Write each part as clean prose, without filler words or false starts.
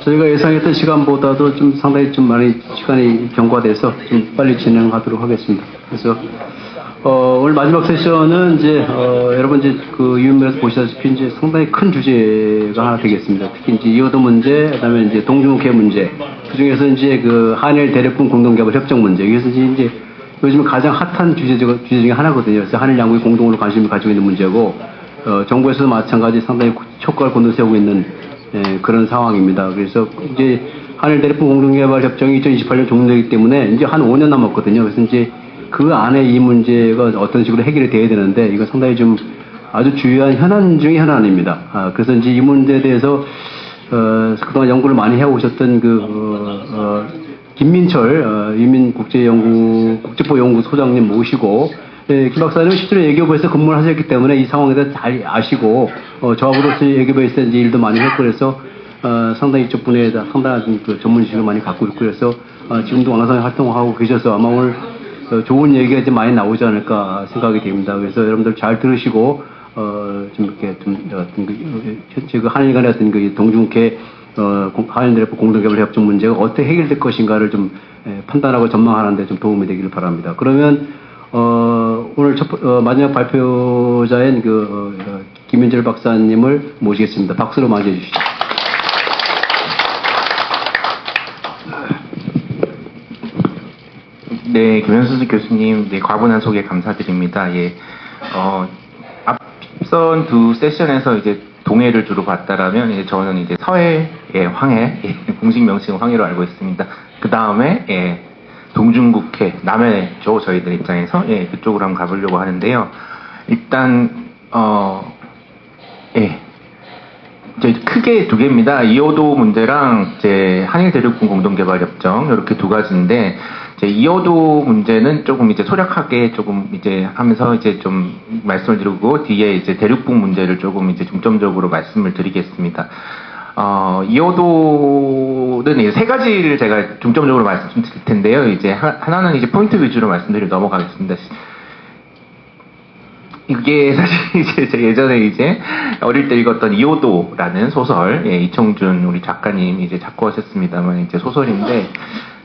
저희가 예상했던 시간보다도 좀 상당히 좀 많이 시간이 경과돼서 좀 빨리 진행하도록 하겠습니다. 그래서 오늘 마지막 세션은 이제 여러분 이제 그 유인물에서 보시다시피 이제 상당히 큰 주제가 하나 되겠습니다. 특히 이제 이호도 문제, 그다음에 이제 동중국해 문제, 그 중에서 이제 그 한일 대륙분 공동개발 협정 문제, 이것은 이제 요즘 가장 핫한 주제 중에 하나거든요. 그래서 한일 양국이 공동으로 관심을 가지고 있는 문제고, 정부에서도 마찬가지 상당히 효과를 곤두세우고 있는 그런 상황입니다. 그래서 이제 한일 대륙분 공동개발 협정이 2028년 종료되기 때문에 이제 한 5년 남았거든요. 그래서 이제 그 안에 이 문제가 어떤 식으로 해결이 돼야 되는데, 이거 상당히 좀 아주 중요한 현안 중의 현안입니다. 그래서 이제 이 문제에 대해서 그동안 연구를 많이 해오셨던 김민철 국제포연구 소장님 모시고, 김 박사님은 실제로 외교부에서 근무를 하셨기 때문에 이 상황에 대해서 잘 아시고, 저하고로서 외교부에서 이제 일도 많이 했고, 그래서 상당히 이쪽 분야에 상당한 그 전문 지식을 많이 갖고 있고, 그래서 지금도 왕성히 활동을 하고 계셔서 아마 오늘 좋은 얘기가 좀 많이 나오지 않을까 생각이 됩니다. 그래서 여러분들 잘 들으시고, 좀 이렇게 현재 그 한일 간의 어떤 그 동중국해 한일 대륙 공동개발 협정 문제가 어떻게 해결될 것인가를 좀 판단하고 전망하는데 좀 도움이 되기를 바랍니다. 그러면 오늘 마지막 발표자인 김민철 박사님을 모시겠습니다. 박수로 맞이해 주시죠. 네, 김현수 교수님, 네, 과분한 소개 감사드립니다. 예, 앞선 두 세션에서 이제 동해를 주로 봤다라면, 이제 저는 이제 서해의 황해, 공식 명칭은 황해로 알고 있습니다. 그 다음에, 동중국해, 남해죠, 저희들 입장에서. 그쪽으로 한번 가보려고 하는데요. 일단, 이제 크게 두 개입니다. 이호도 문제랑 이제 한일 대륙분 공동개발협정, 이렇게 두 가지인데, 이호도 문제는 조금 이제 소략하게 조금 이제 하면서 이제 좀 말씀을 드리고, 뒤에 이제 대륙분 문제를 조금 이제 중점적으로 말씀을 드리겠습니다. 이호도는 이제 세 가지를 제가 중점적으로 말씀드릴 텐데요. 이제 하나는 이제 포인트 위주로 말씀드리고 넘어가겠습니다. 이게 사실 이제 제가 예전에 이제 어릴 때 읽었던 이호도라는 소설, 이청준 우리 작가님 이제 작고하셨습니다만 이제 소설인데,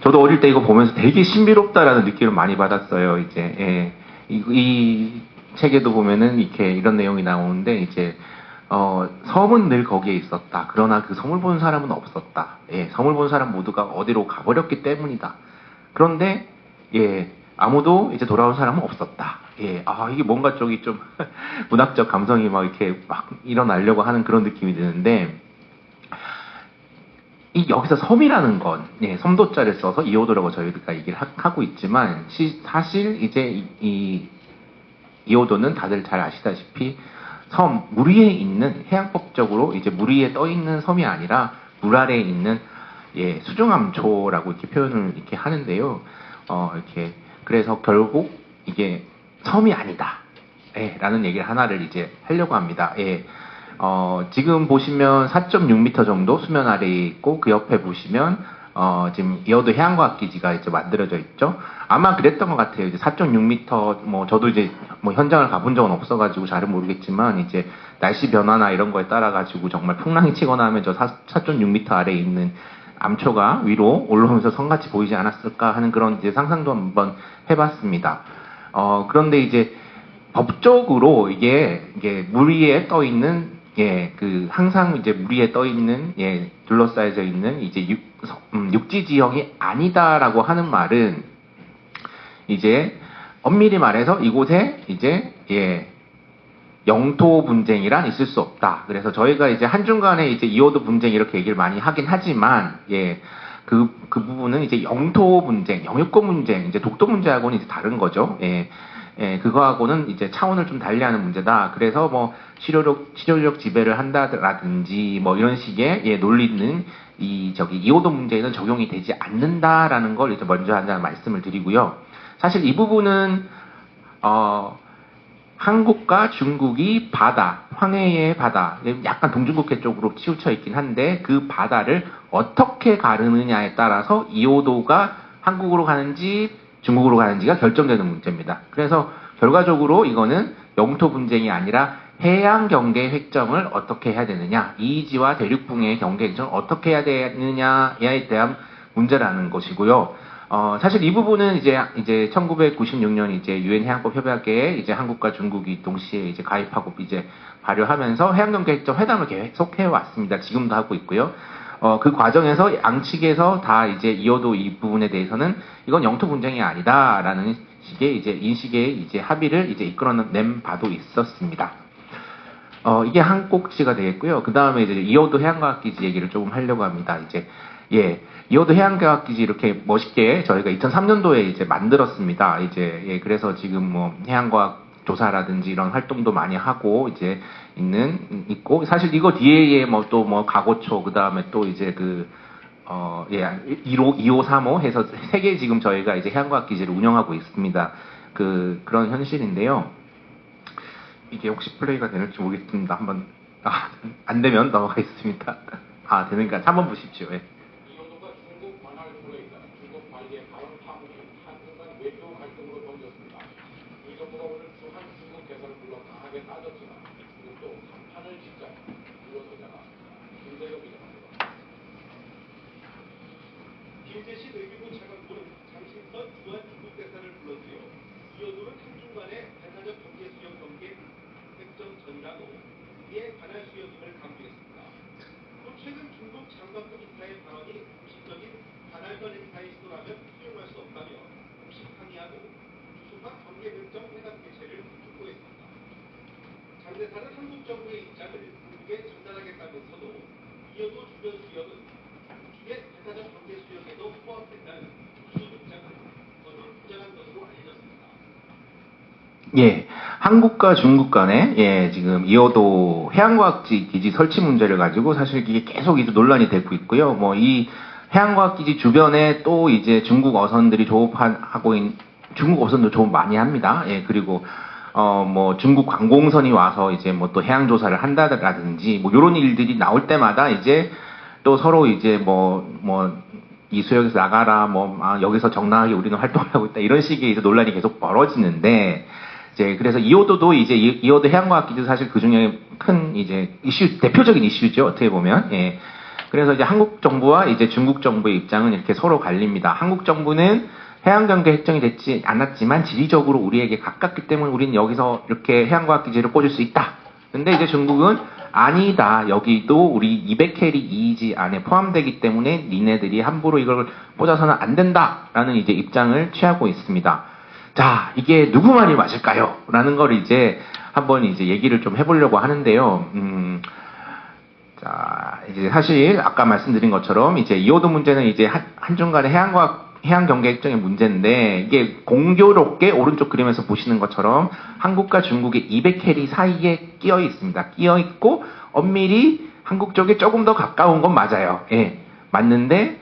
저도 어릴 때 이거 보면서 되게 신비롭다라는 느낌을 많이 받았어요. 이제 이 책에도 보면은 이렇게 이런 내용이 나오는데, 이제 섬은 늘 거기에 있었다. 그러나 그 섬을 본 사람은 없었다. 섬을 본 사람 모두가 어디로 가버렸기 때문이다. 그런데 아무도 이제 돌아온 사람은 없었다. 이게 뭔가 쪽이 좀 문학적 감성이 막 이렇게 막 일어나려고 하는 그런 느낌이 드는데, 여기서 섬이라는 건, 섬도자를 써서 이호도라고 저희가 얘기를 하고 있지만, 사실 이제 이호도는 다들 잘 아시다시피 물 위에 있는, 해양법적으로 이제 물 위에 떠 있는 섬이 아니라 물 아래에 있는 수중암초라고 이렇게 표현을 이렇게 하는데요. 이렇게 그래서 결국 이게 섬이 아니다. 라는 얘기를 하나를 이제 하려고 합니다. 지금 보시면 4.6m 정도 수면 아래에 있고, 그 옆에 보시면 지금 이호도 해양과학기지가 이제 만들어져 있죠. 아마 그랬던 것 같아요. 이제 4.6m, 저도 이제 현장을 가본 적은 없어가지고 잘은 모르겠지만, 이제 날씨 변화나 이런 거에 따라가지고 정말 풍랑이 치거나 하면 저 4.6m 아래에 있는 암초가 위로 올라오면서 섬같이 보이지 않았을까 하는 그런 이제 상상도 한번 해봤습니다. 그런데 이제 법적으로 이게 물 위에 떠 있는, 항상 이제 물 위에 떠 있는, 둘러싸여져 있는 이제 육지 지형이 아니다라고 하는 말은, 이제 엄밀히 말해서 이곳에 이제 영토 분쟁이란 있을 수 없다. 그래서 저희가 이제 한중간에 이제 이호도 분쟁 이렇게 얘기를 많이 하긴 하지만, 그 부분은 이제 영토 분쟁, 영유권 분쟁, 이제 독도 문제하고는 이제 다른 거죠. 그거하고는 이제 차원을 좀 달리하는 문제다. 그래서 치료력 지배를 한다라든지 이런 식의 논리는 이호도 문제에는 적용이 되지 않는다라는 걸 이제 먼저 한다는 말씀을 드리고요. 사실 이 부분은 한국과 중국이 바다, 황해의 바다, 약간 동중국해 쪽으로 치우쳐 있긴 한데, 그 바다를 어떻게 가르느냐에 따라서 이호도가 한국으로 가는지 중국으로 가는지가 결정되는 문제입니다. 그래서 결과적으로 이거는 영토 분쟁이 아니라 해양 경계 획정을 어떻게 해야 되느냐, 이지와 대륙붕의 경계 획정을 어떻게 해야 되느냐에 대한 문제라는 것이고요. 사실 이 부분은 이제 1996년 이제 유엔 해양법 협약에 이제 한국과 중국이 동시에 이제 가입하고 이제 발효하면서 해양경계 획정 회담을 계속해 왔습니다. 지금도 하고 있고요. 그 과정에서 양측에서 다 이제 이어도 이 부분에 대해서는 이건 영토 분쟁이 아니다라는 식의 이제 인식의 이제 합의를 이제 이끌어낸 바도 있었습니다. 이게 한 꼭지가 되겠고요. 그 다음에 이제 이어도 해양과학기지 얘기를 조금 하려고 합니다. 이어도 해양과학기지 이렇게 멋있게 저희가 2003년도에 이제 만들었습니다. 그래서 지금 뭐 해양과학 조사라든지 이런 활동도 많이 하고 이제 있고, 사실 이거 뒤에 뭐 또 뭐 가고초, 그 다음에 또 이제 1호, 3호 해서 세 개 지금 저희가 이제 해양과학기지를 운영하고 있습니다. 그런 현실인데요. 이게 혹시 플레이가 되는지 모르겠습니다. 한번, 안 되면 넘어가겠습니다. 되니까 한번 보십시오. 예. 이호도가 중국 관할 플레이다. 중국 발리의 발언 파문이 한순간 외교 갈등으로 번졌습니다. 이 정부가 오늘 주한 중국 대사를 불러 강하게 따졌지만 중국도 한판을 짓자 물러서지 않았습니다. 김대겸 기자입니다. 김재식 외교부 차관보는 장신선 주한 중국 대사를 불러들여 이호도는 한중 간의 대사적 경제 수역 경계 획정 전이라고 이에 관할 수역임을 강조했습니다. 또 최근 중국 장관급 인사의 발언이 공식적인 관할권 행사의 시도라면 수용할 수 없다며 공식 항의하고 주소가 경계 획정 회담 개최를 촉구했습니다. 장 대사는 한국 정부의 입장을 중국에 전달하겠다면서도 이어도 주변 수역은 중국의 대사적 경제 수역에도 포함된다는 주소 입장을 거듭 주장한 것으로 알려졌습니다. 한국과 중국 간에 지금 이어도 해양과학지 기지 설치 문제를 가지고 사실 이게 계속 이제 논란이 되고 있고요. 뭐 이 해양과학기지 주변에 또 이제 중국 어선들이 중국 어선도 조업 많이 합니다. 그리고 뭐 중국 관공선이 와서 이제 뭐 또 해양 조사를 한다든지 뭐 이런 일들이 나올 때마다 이제 또 서로 이제 이 수역에서 나가라, 여기서 정당하게 우리는 활동을 하고 있다, 이런 식의 이제 논란이 계속 벌어지는데, 그래서 이호도도 이호도 해양과학기지도 사실 그 중에 큰 이제 대표적인 이슈죠, 어떻게 보면. 그래서 이제 한국 정부와 이제 중국 정부의 입장은 이렇게 서로 갈립니다. 한국 정부는 해양경계 획정이 되지 않았지만 지리적으로 우리에게 가깝기 때문에 우리는 여기서 이렇게 해양과학기지를 꽂을 수 있다. 근데 이제 중국은 아니다. 여기도 우리 200캐리 이지 안에 포함되기 때문에 니네들이 함부로 이걸 꽂아서는 안 된다라는 이제 입장을 취하고 있습니다. 자, 이게 누구 말이 맞을까요? 라는 걸 이제 한번 이제 얘기를 좀 해보려고 하는데요. 자, 이제 사실 아까 말씀드린 것처럼 이제 이호도 문제는 이제 한중 간의 해양 경계 획정의 문제인데, 이게 공교롭게 오른쪽 그림에서 보시는 것처럼 한국과 중국의 200캐리 사이에 끼어 있습니다. 끼어 있고 엄밀히 한국 쪽에 조금 더 가까운 건 맞아요. 맞는데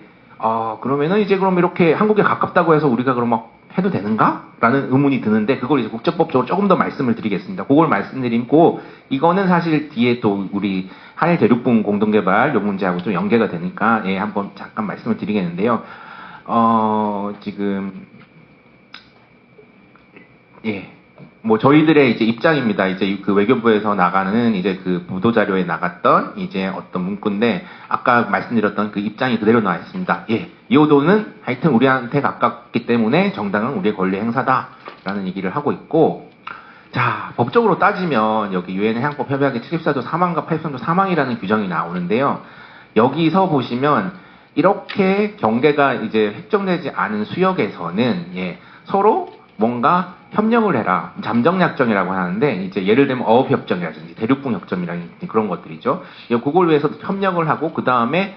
그러면은 이제 그럼 이렇게 한국에 가깝다고 해서 우리가 그럼 막 해도 되는가? 라는 의문이 드는데, 그걸 이제 국제법적으로 조금 더 말씀을 드리겠습니다. 그걸 말씀드리고, 이거는 사실 뒤에 또 우리 한일 대륙붕 공동개발 요 문제하고 좀 연계가 되니까 한번 잠깐 말씀을 드리겠는데요. 뭐 저희들의 이제 입장입니다. 이제 그 외교부에서 나가는 이제 그 보도자료에 나갔던 이제 어떤 문구인데, 아까 말씀드렸던 그 입장이 그대로 나와 있습니다. 이호도는 하여튼 우리한테 가깝기 때문에 정당은 우리의 권리 행사다라는 얘기를 하고 있고, 자, 법적으로 따지면 여기 유엔 해양법 협약의 74조 3항과 83조 3항이라는 규정이 나오는데요. 여기서 보시면 이렇게 경계가 이제 획정되지 않은 수역에서는 서로 뭔가 협력을 해라. 잠정약정이라고 하는데, 이제 예를 들면 어업협정이라든지 대륙붕협정이라든지 그런 것들이죠. 그걸 위해서 협력을 하고, 그 다음에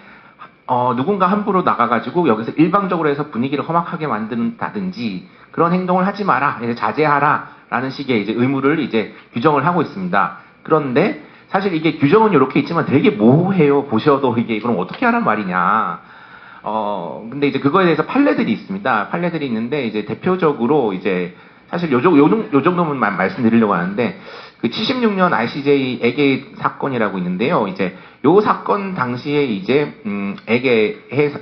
누군가 함부로 나가가지고 여기서 일방적으로 해서 분위기를 험악하게 만든다든지 그런 행동을 하지 마라, 이제 자제하라 라는 식의 이제 의무를 이제 규정을 하고 있습니다. 그런데 사실 이게 규정은 이렇게 있지만 되게 모호해요. 보셔도 이게 그럼 어떻게 하란 말이냐. 근데 이제 그거에 대해서 판례들이 있습니다. 판례들이 있는데, 이제 대표적으로 이제 사실 요 정도만 말씀드리려고 하는데, 그 76년 RCJ 에게 사건이라고 있는데요. 이제 요 사건 당시에 이제 에게 해에서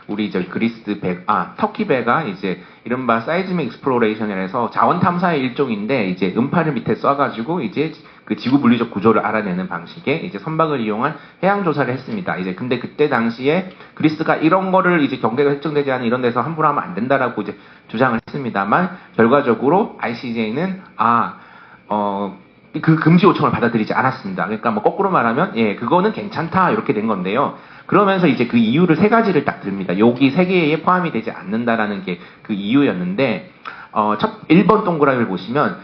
우리 그리스 터키 배가 이제 이른바 사이즈믹 익스플로레이션이라서 자원 탐사의 일종인데 이제 음파를 밑에 쏴가지고 이제 그 지구 물리적 구조를 알아내는 방식의 이제 선박을 이용한 해양 조사를 했습니다. 이제 근데 그때 당시에 그리스가 이런 거를 이제 경계가 설정되지 않은 이런 데서 함부로 하면 안 된다라고 이제 주장을 했습니다만 결과적으로 ICJ는 그 금지 요청을 받아들이지 않았습니다. 그러니까 뭐 거꾸로 말하면 예 그거는 괜찮다 이렇게 된 건데요. 그러면서 이제 그 이유를 세 가지를 딱 듭니다. 여기 세 개에 포함이 되지 않는다라는 게 그 이유였는데 1번 동그라미를 보시면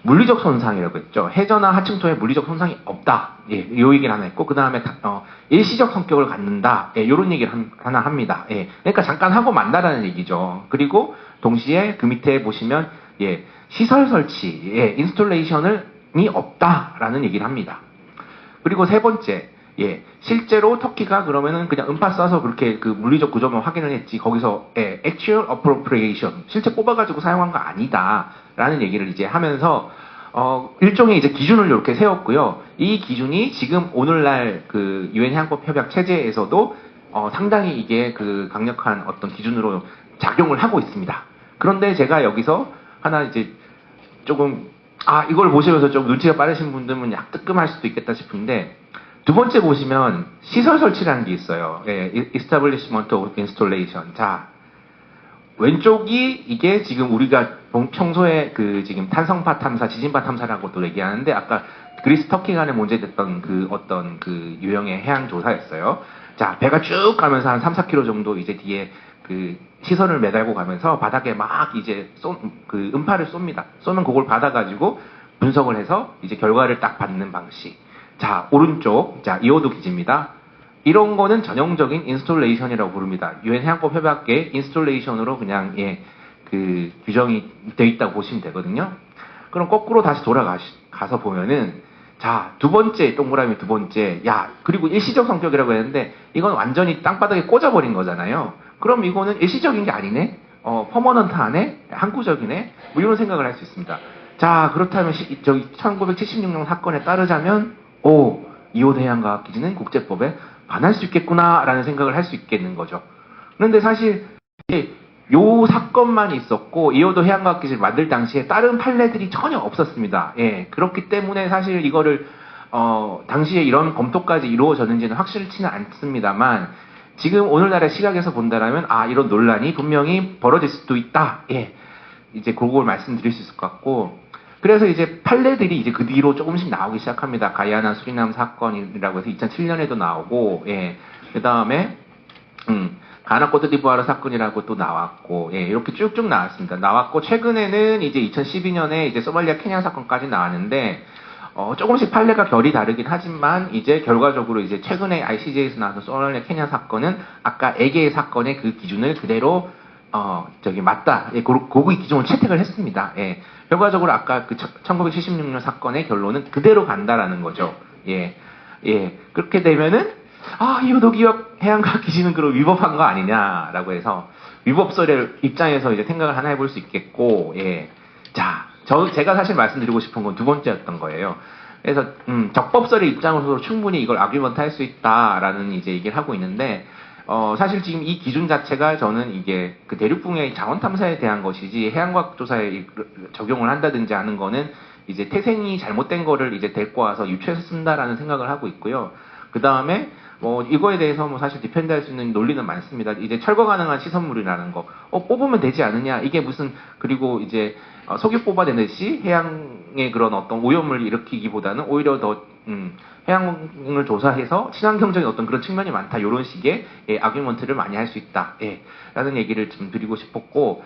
물리적 손상이라고 했죠. 해저나 하층토에 물리적 손상이 없다. 예, 요 얘기를 하나 했고, 그 다음에, 일시적 성격을 갖는다. 예, 요런 얘기를 하나 합니다. 예, 그러니까 잠깐 하고 만다라는 얘기죠. 그리고 동시에 그 밑에 보시면, 예, 시설 설치, 예, 인스톨레이션이 없다라는 얘기를 합니다. 그리고 세 번째, 예, 실제로 터키가 그러면은 그냥 음파 쏴서 그렇게 그 물리적 구조만 확인을 했지, 거기서, 예, actual appropriation, 실제 뽑아가지고 사용한 거 아니다. 라는 얘기를 이제 하면서, 일종의 이제 기준을 이렇게 세웠고요. 이 기준이 지금 오늘날 그 유엔 해양법 협약 체제에서도, 상당히 이게 그 강력한 어떤 기준으로 작용을 하고 있습니다. 그런데 제가 여기서 하나 이제 조금, 이걸 보시면서 좀 눈치가 빠르신 분들은 약 뜨끔할 수도 있겠다 싶은데, 두 번째 보시면 시설 설치라는 게 있어요. 예, Establishment of Installation. 자, 왼쪽이 이게 지금 우리가 평소에 그 지금 탄성파 탐사, 지진파 탐사라고 또 얘기하는데 아까 그리스 터키 간에 문제됐던 그 어떤 그 유형의 해양 조사였어요. 자, 배가 쭉 가면서 한 3, 4km 정도 이제 뒤에 그 시선을 매달고 가면서 바닥에 막 이제 그 음파를 쏩니다. 쏘면 그걸 받아가지고 분석을 해서 이제 결과를 딱 받는 방식. 자, 오른쪽. 자, 이오도 기지입니다. 이런 거는 전형적인 인스톨레이션이라고 부릅니다. 유엔 해양법 협약계 인스톨레이션으로 그냥, 예, 그 규정이 되어 있다고 보시면 되거든요. 그럼 거꾸로 다시 돌아가서 보면은, 자, 두 번째, 동그라미 두 번째, 야, 그리고 일시적 성격이라고 했는데, 이건 완전히 땅바닥에 꽂아버린 거잖아요. 그럼 이거는 일시적인 게 아니네? 퍼머넌트하네? 항구적이네? 뭐 이런 생각을 할 수 있습니다. 자, 그렇다면, 저기 1976년 사건에 따르자면, 이호도 해양과학기지는 국제법에 반할 수 있겠구나라는 생각을 할 수 있겠는 거죠. 그런데 사실 요 사건만 있었고 이호도 해양과학기지를 만들 당시에 다른 판례들이 전혀 없었습니다. 예, 그렇기 때문에 사실 이거를 당시에 이런 검토까지 이루어졌는지는 확실치는 않습니다만 지금 오늘날의 시각에서 본다면 이런 논란이 분명히 벌어질 수도 있다. 예, 이제 그걸 말씀드릴 수 있을 것 같고. 그래서 이제 판례들이 이제 그 뒤로 조금씩 나오기 시작합니다. 가이아나 수리남 사건이라고 해서 2007년에도 나오고, 예. 그 다음에, 가나 코트디부아르 사건이라고 또 나왔고, 예. 이렇게 쭉쭉 나왔습니다. 나왔고, 최근에는 이제 2012년에 이제 소말리아 케냐 사건까지 나왔는데, 조금씩 판례가 결이 다르긴 하지만, 이제 결과적으로 이제 최근에 ICJ에서 나왔던 소말리아 케냐 사건은 아까 에게의 사건의 그 기준을 그대로 맞다. 예, 그 기준을 채택을 했습니다. 예. 결과적으로 아까 그 1976년 사건의 결론은 그대로 간다라는 거죠. 예. 예. 그렇게 되면은, 이호도 기업 해양과학 기지는 그럼 위법한 거 아니냐라고 해서, 위법설의 입장에서 이제 생각을 하나 해볼 수 있겠고, 예. 자, 제가 사실 말씀드리고 싶은 건 두 번째였던 거예요. 그래서, 적법설의 입장으로서 충분히 이걸 아규먼트 할 수 있다라는 이제 얘기를 하고 있는데, 사실 지금 이 기준 자체가 저는 이게 그 대륙붕의 자원 탐사에 대한 것이지 해양과학 조사에 적용을 한다든지 하는 거는 이제 태생이 잘못된 거를 이제 데리고 와서 유추해서 쓴다라는 생각을 하고 있고요. 그 다음에 이거에 대해서 사실 디펜드할 수 있는 논리는 많습니다. 이제 철거 가능한 시설물이라는 거, 뽑으면 되지 않느냐? 이게 무슨 그리고 이제 석유 뽑아내듯이 해양의 그런 어떤 오염을 일으키기보다는 오히려 더 해양을 조사해서 친환경적인 어떤 그런 측면이 많다. 이런 식의 아규먼트를 많이 할 수 있다. 예, 라는 얘기를 좀 드리고 싶었고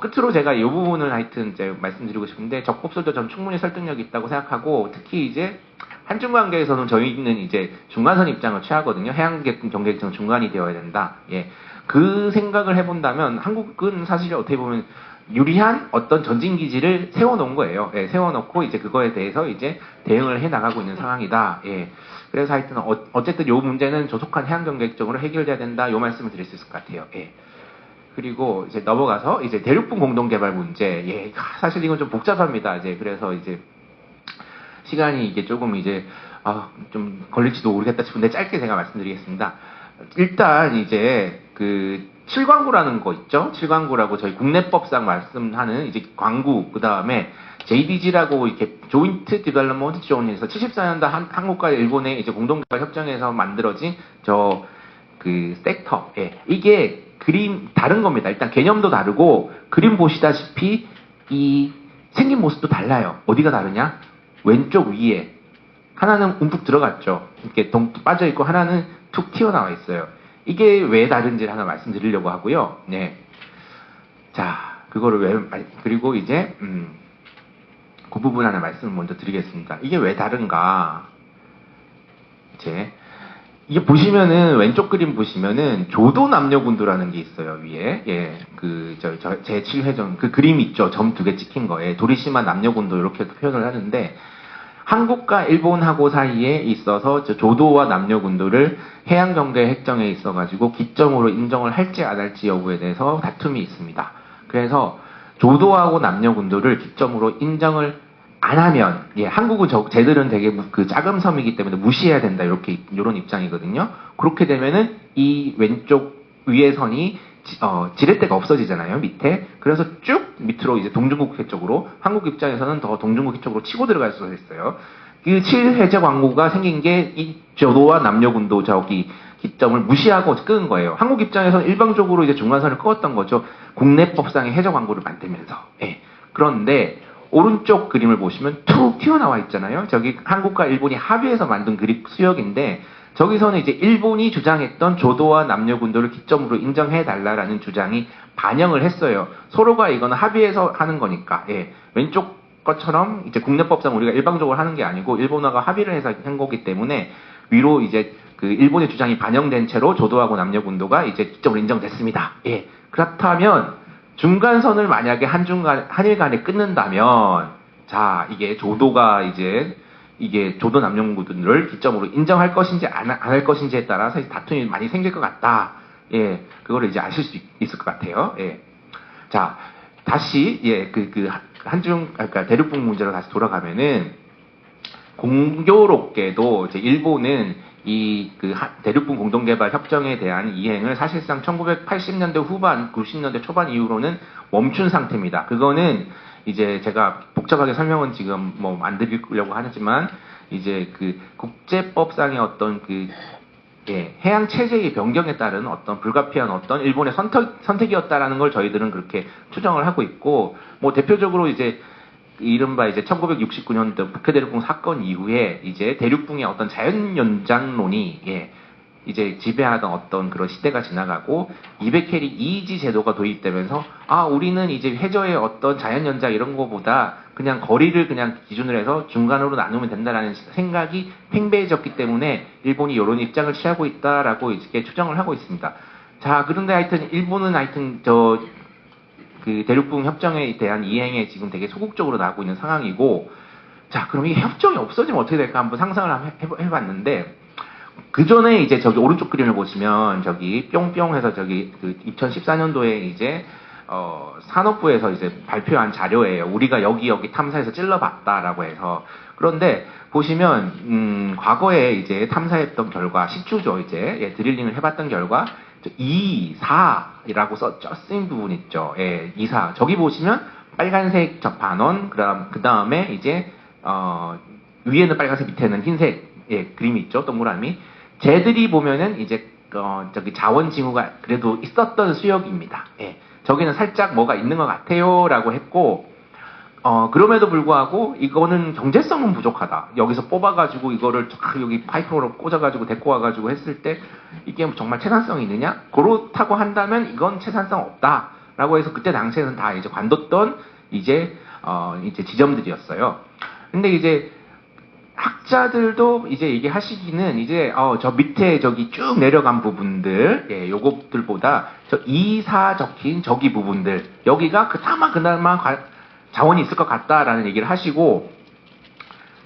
끝으로 제가 이 부분을 하여튼 이제 말씀드리고 싶은데 적법설도 전 충분히 설득력이 있다고 생각하고 특히 이제 한중 관계에서는 저희는 이제 중간선 입장을 취하거든요. 해양 경계증은 중간이 되어야 된다. 예, 그 생각을 해본다면 한국은 사실 어떻게 보면 유리한 어떤 전진기지를 세워놓은 거예요. 예, 세워놓고 이제 그거에 대해서 이제 대응을 해 나가고 있는 상황이다. 예. 그래서 하여튼 어쨌든 요 문제는 조속한 해양경제적으로 해결돼야 된다. 요 말씀을 드릴 수 있을 것 같아요. 예. 그리고 이제 넘어가서 이제 대륙붕 공동개발 문제. 예. 사실 이건 좀 복잡합니다. 이제 그래서 이제 시간이 이게 조금 이제 좀 걸릴지도 모르겠다 싶은데 짧게 제가 말씀드리겠습니다. 일단 이제 그 7광구라는 거 있죠? 7광구라고 저희 국내법상 말씀하는 이제 광구, 그 다음에 JDG라고 이렇게 조인트 디벨롭먼트 존에서 74년도 한국과 일본의 이제 공동개발 협정에서 만들어진 그 섹터. 예. 이게 그림 다른 겁니다. 일단 개념도 다르고 그림 보시다시피 이 생긴 모습도 달라요. 어디가 다르냐? 왼쪽 위에 하나는 움푹 들어갔죠. 이렇게 빠져 있고 하나는 툭 튀어나와 있어요. 이게 왜 다른지를 하나 말씀드리려고 하고요. 네. 자, 그거를 그리고 이제 그 부분 하나 말씀을 먼저 드리겠습니다. 이게 왜 다른가? 이게 보시면은 왼쪽 그림 보시면은 조도 남녀군도라는 게 있어요 위에. 예, 제 7회전 그 그림 있죠. 점 2개 찍힌 거에 도리시마 남녀군도 이렇게 표현을 하는데 한국과 일본하고 사이에 있어서 조도와 남녀군도를 해양경계 획정에 있어가지고 기점으로 인정을 할지 안 할지 여부에 대해서 다툼이 있습니다. 그래서 조도하고 남녀군도를 기점으로 인정을 안 하면, 예, 한국은 쟤들은 되게 그 작은 섬이기 때문에 무시해야 된다, 이런 입장이거든요. 그렇게 되면은 이 왼쪽 위에 선이, 지렛대가 없어지잖아요, 밑에. 그래서 쭉 밑으로 이제 동중국해 쪽으로, 한국 입장에서는 더 동중국해 쪽으로 치고 들어갈 수가 있어요. 그 7해제 광구가 생긴 게 이 조도와 남녀군도 기점을 무시하고 끄은 거예요. 한국 입장에서는 일방적으로 이제 중간선을 그었던 거죠. 국내법상의 해저 광구를 만들면서. 예. 그런데, 오른쪽 그림을 보시면 툭 튀어나와 있잖아요. 저기 한국과 일본이 합의해서 만든 그립 수역인데 저기서는 이제 일본이 주장했던 조도와 남녀군도를 기점으로 인정해달라라는 주장이 반영을 했어요. 서로가 이거는 합의해서 하는 거니까. 예. 왼쪽 것처럼 이제 국내법상 우리가 일방적으로 하는 게 아니고 일본화가 합의를 해서 한 거기 때문에 위로 이제 그 일본의 주장이 반영된 채로 조도하고 남녀군도가 이제 기점으로 인정됐습니다. 예. 그렇다면 중간선을 만약에 한일 간에 끊는다면, 자, 이게 조도가 이게 조도 남녀군도를 기점으로 인정할 것인지 안 할 것인지에 따라서 다툼이 많이 생길 것 같다. 예, 그거를 이제 아실 수 있을 것 같아요. 예. 자, 다시, 예, 그러니까 대륙붕 문제로 다시 돌아가면은, 공교롭게도 이제 일본은 대륙분 공동개발 협정에 대한 이행을 사실상 1980년대 후반, 90년대 초반 이후로는 멈춘 상태입니다. 그거는 이제 제가 복잡하게 설명은 지금 뭐 안 드리려고 하지만 이제 그 국제법상의 어떤 해양 체제의 변경에 따른 어떤 불가피한 어떤 일본의 선택이었다라는 걸 저희들은 그렇게 추정을 하고 있고, 뭐 대표적으로 이제 이른바 이제 1969년도 북해대륙붕 사건 이후에 이제 대륙붕의 어떤 자연연장론이, 예, 이제 지배하던 어떤 그런 시대가 지나가고 200캐리 이지 제도가 도입되면서 우리는 이제 해저의 어떤 자연연장 이런 거보다 그냥 거리를 그냥 기준으로 해서 중간으로 나누면 된다라는 생각이 팽배해졌기 때문에 일본이 이런 입장을 취하고 있다라고 이렇게 추정을 하고 있습니다. 자, 그런데 하여튼 일본은 하여튼 그 대륙붕 협정에 대한 이행에 지금 되게 소극적으로 나가고 있는 상황이고, 자, 그럼 이 협정이 없어지면 어떻게 될까 한번 상상을 해봤는데, 그 전에 이제 저기 오른쪽 그림을 보시면 저기 뿅뿅 해서 저기 그 2014년도에 이제 산업부에서 이제 발표한 자료예요. 우리가 여기 탐사해서 찔러봤다라고 해서. 그런데 보시면 과거에 이제 탐사했던 결과, 시추죠, 이제. 예, 드릴링을 해봤던 결과 2, 4라고 쓰인 부분 있죠. 예, 2, 4. 저기 보시면 빨간색 반원, 그 다음에 이제 위에는 빨간색, 밑에는 흰색, 예, 그림이 있죠, 동그라미. 쟤들이 보면은 이제 저기 자원 징후가 그래도 있었던 수역입니다. 예, 저기는 살짝 뭐가 있는 것 같아요라고 했고, 그럼에도 불구하고 이거는 경제성은 부족하다. 여기서 뽑아가지고 이거를 여기 파이프로 꽂아가지고 데리고 와가지고 했을 때 이게 정말 채산성이 있느냐? 그렇다고 한다면 이건 채산성 없다라고 해서 그때 당시에는 다 이제 관뒀던 이제 지점들이었어요. 근데 이제 학자들도 이제 얘기하시기는 이제 저 밑에 저기 쭉 내려간 부분들, 예, 요것들보다 저 2, 4 적힌 저기 부분들, 여기가 그나마 자원이 있을 것 같다라는 얘기를 하시고,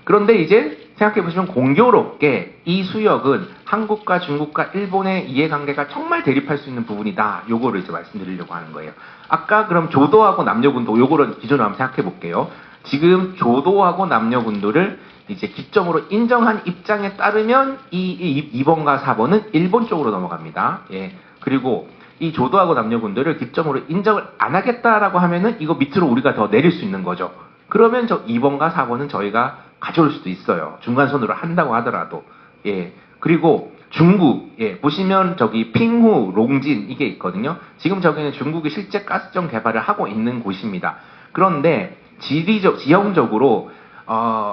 그런데 이제 생각해보시면 공교롭게 이 수역은 한국과 중국과 일본의 이해관계가 정말 대립할 수 있는 부분이다. 요거를 이제 말씀드리려고 하는 거예요. 아까 그럼 조도하고 남녀군도 요거를 기준으로 한번 생각해볼게요. 지금 조도하고 남녀군도를 이제 기점으로 인정한 입장에 따르면 이 2번과 4번은 일본 쪽으로 넘어갑니다. 예. 그리고 이 조도하고 남녀군도를 기점으로 인정을 안 하겠다라고 하면은 이거 밑으로 우리가 더 내릴 수 있는 거죠. 그러면 저 2번과 4번은 저희가 가져올 수도 있어요. 중간선으로 한다고 하더라도. 예. 그리고 중국, 예, 보시면 저기 핑후, 롱진 이게 있거든요. 지금 저기는 중국이 실제 가스정 개발을 하고 있는 곳입니다. 그런데 지형적으로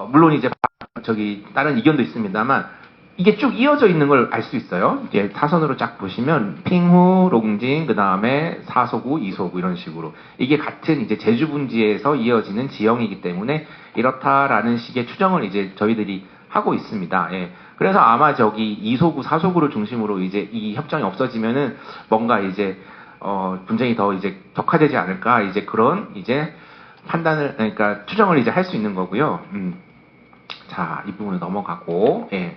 물론 이제 저기 다른 의견도 있습니다만 이게 쭉 이어져 있는 걸 알 수 있어요. 이제 타선으로 쫙 보시면 핑후, 롱진, 그 다음에 사소구, 이소구 이런 식으로 이게 같은 이제 제주 분지에서 이어지는 지형이기 때문에 이렇다라는 식의 추정을 이제 저희들이 하고 있습니다. 예. 그래서 아마 저기 이소구, 사소구를 중심으로 이제 이 협정이 없어지면은 뭔가 이제 분쟁이 더 이제 격화되지 않을까 이제 그런 이제 판단을 그러니까 추정을 이제 할 수 있는 거고요. 자, 이 부분을 넘어가고 예.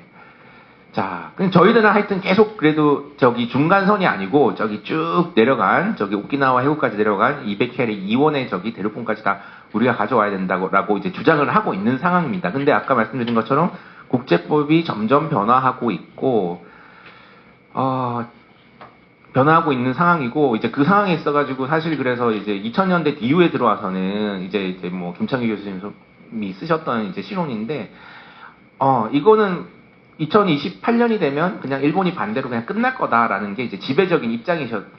자, 그럼 저희들은 하여튼 계속 그래도 저기 중간선이 아니고 저기 쭉 내려간 저기 오키나와 해구까지 내려간 200캐리 이원의 저기 대륙분까지 다 우리가 가져와야 된다고 이제 주장을 하고 있는 상황입니다. 근데 아까 말씀드린 것처럼 국제법이 점점 변화하고 있고 변화하고 있는 상황이고 이제 그 상황에 있어가지고 사실 그래서 이제 2000년대 이후에 들어와서는 이제 뭐 김창규 교수님이 쓰셨던 이제 실론인데 이거는 2028년이 되면 그냥 일본이 반대로 그냥 끝날 거다라는 게 이제 지배적인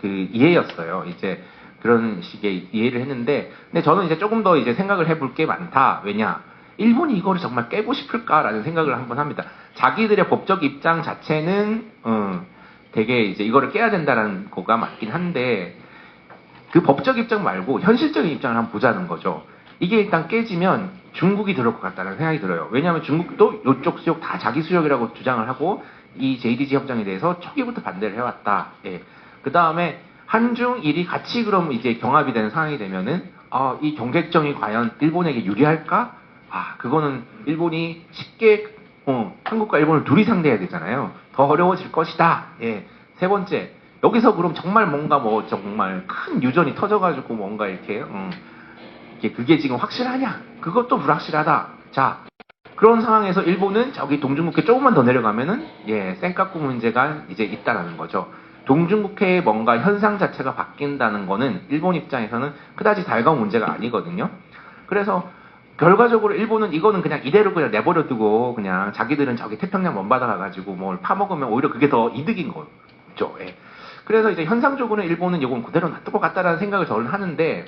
이해였어요. 이제 그런 식의 이해를 했는데, 근데 저는 이제 조금 더 이제 생각을 해볼 게 많다. 왜냐? 일본이 이거를 정말 깨고 싶을까라는 생각을 한번 합니다. 자기들의 법적 입장 자체는, 되게 이제 이거를 깨야 된다라는 거가 맞긴 한데, 그 법적 입장 말고 현실적인 입장을 한번 보자는 거죠. 이게 일단 깨지면 중국이 들어올 것 같다는 생각이 들어요. 왜냐하면 중국도 이쪽 수역 다 자기 수역이라고 주장을 하고 이 JDG 협정에 대해서 초기부터 반대를 해왔다. 예. 그 다음에 한중일이 같이 그럼 이제 경합이 되는 상황이 되면은 이 경계정이 과연 일본에게 유리할까? 그거는 일본이 쉽게 한국과 일본을 둘이 상대해야 되잖아요. 더 어려워질 것이다. 예. 세 번째, 여기서 그럼 정말 뭔가 정말 큰 유전이 터져가지고 뭔가 이렇게 그게 지금 확실하냐? 그것도 불확실하다. 자, 그런 상황에서 일본은 저기 동중국해 조금만 더 내려가면은 센카쿠 문제가 이제 있다라는 거죠. 동중국해의 뭔가 현상 자체가 바뀐다는 거는 일본 입장에서는 그다지 달가운 문제가 아니거든요. 그래서 결과적으로 일본은 이거는 그냥 이대로 그냥 내버려두고 그냥 자기들은 저기 태평양 먼바다 가가지고 뭘 파먹으면 오히려 그게 더 이득인 거죠. 예. 그래서 이제 현상적으로는 일본은 이건 그대로 놔둘 것 같다라는 생각을 저는 하는데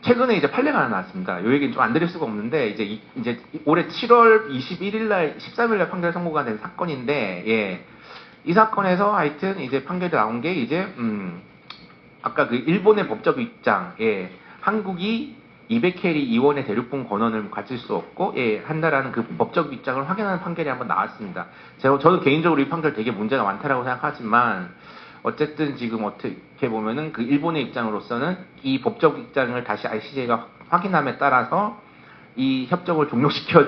최근에 이제 판례가 하나 나왔습니다. 이 얘기는 좀 안 드릴 수가 없는데 이제 올해 7월 21일 날 13일 날 판결 선고가 된 사건인데 이 사건에서 하여튼 이제 판결이 나온 게 이제 아까 그 일본의 법적 입장 한국이 200캐리 이원의 대륙분 권한을 가질 수 없고 한다라는 그 법적 입장을 확인하는 판결이 한번 나왔습니다. 저도 개인적으로 이 판결 되게 문제가 많다라고 생각하지만 어쨌든 지금 어떻게 보면은 그 일본의 입장으로서는 이 법적 입장을 다시 ICJ가 확인함에 따라서 이 협정을 종료시켜야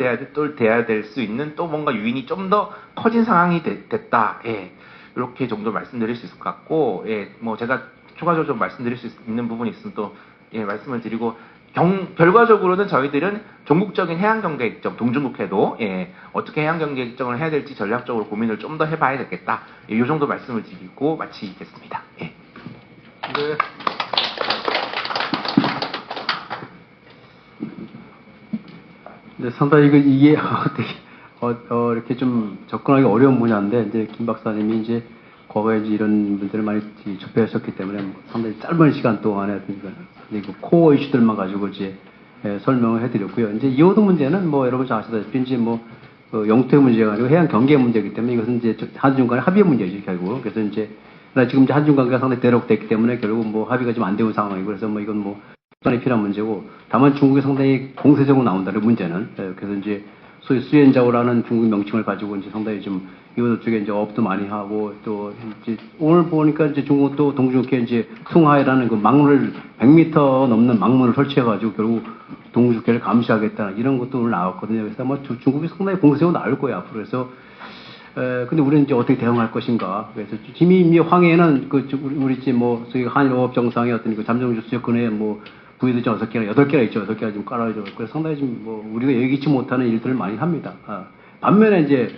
돼야 될 수 있는 또 뭔가 유인이 좀 더 커진 상황이 됐다. 이렇게 정도 말씀드릴 수 있을 것 같고, 뭐 제가 추가적으로 좀 말씀드릴 수 있는 부분이 있으면 또 말씀을 드리고, 결과적으로는 저희들은 종국적인 해양경계협정, 동중국해도 어떻게 해양경계협정을 해야 될지 전략적으로 고민을 좀 더 해봐야 되겠다. 이 정도 말씀을 드리고 마치겠습니다. 네. 네, 상당히 이게 이렇게 좀 접근하기 어려운 분야인데 이제 김 박사님이 이제 과거에 이제 이런 분들을 많이 접해하셨기 때문에 상당히 짧은 시간 동안에 그 코어 이슈들만 가지고 이제 설명을 해드렸고요. 이제 이호도 문제는 뭐 여러분 잘 아시다시피 이제 영토의 문제가 아니고 해양 경계 문제이기 때문에 이것은 이제 한중 간의 합의 문제죠 결국. 그래서 이제 지금 이제 한중 관계가 상당히 대록됐기 때문에 결국 합의가 좀 안 되는 상황이고 그래서 이건 시간이 필요한 문제고 다만 중국이 상당히 공세적으로 나온다는 문제는 그래서 이제 소위 수연자오라는 중국 명칭을 가지고 이제 상당히 좀 이호도 쪽에 이제 업도 많이 하고 또 이제 오늘 보니까 이제 중국도 동중국해 이제 숭하이라는 그 막문을 100m 넘는 막문을 설치해가지고 결국 동중국해를 감시하겠다 이런 것도 오늘 나왔거든요. 그래서 아마 중국이 상당히 공세적으로 나올 거예요 앞으로. 그래서 근데 우리는 이제 어떻게 대응할 것인가. 그래서 이미 황해는 우리 이제 소위 한일호업 정상의 어떤 그 잠정주 수역 근해 부위도 좀 6개가, 8개가 있죠. 8개가 지금 깔아져. 그래서 상당히 좀 뭐, 우리가 예기치 못하는 일들을 많이 합니다. 반면에 이제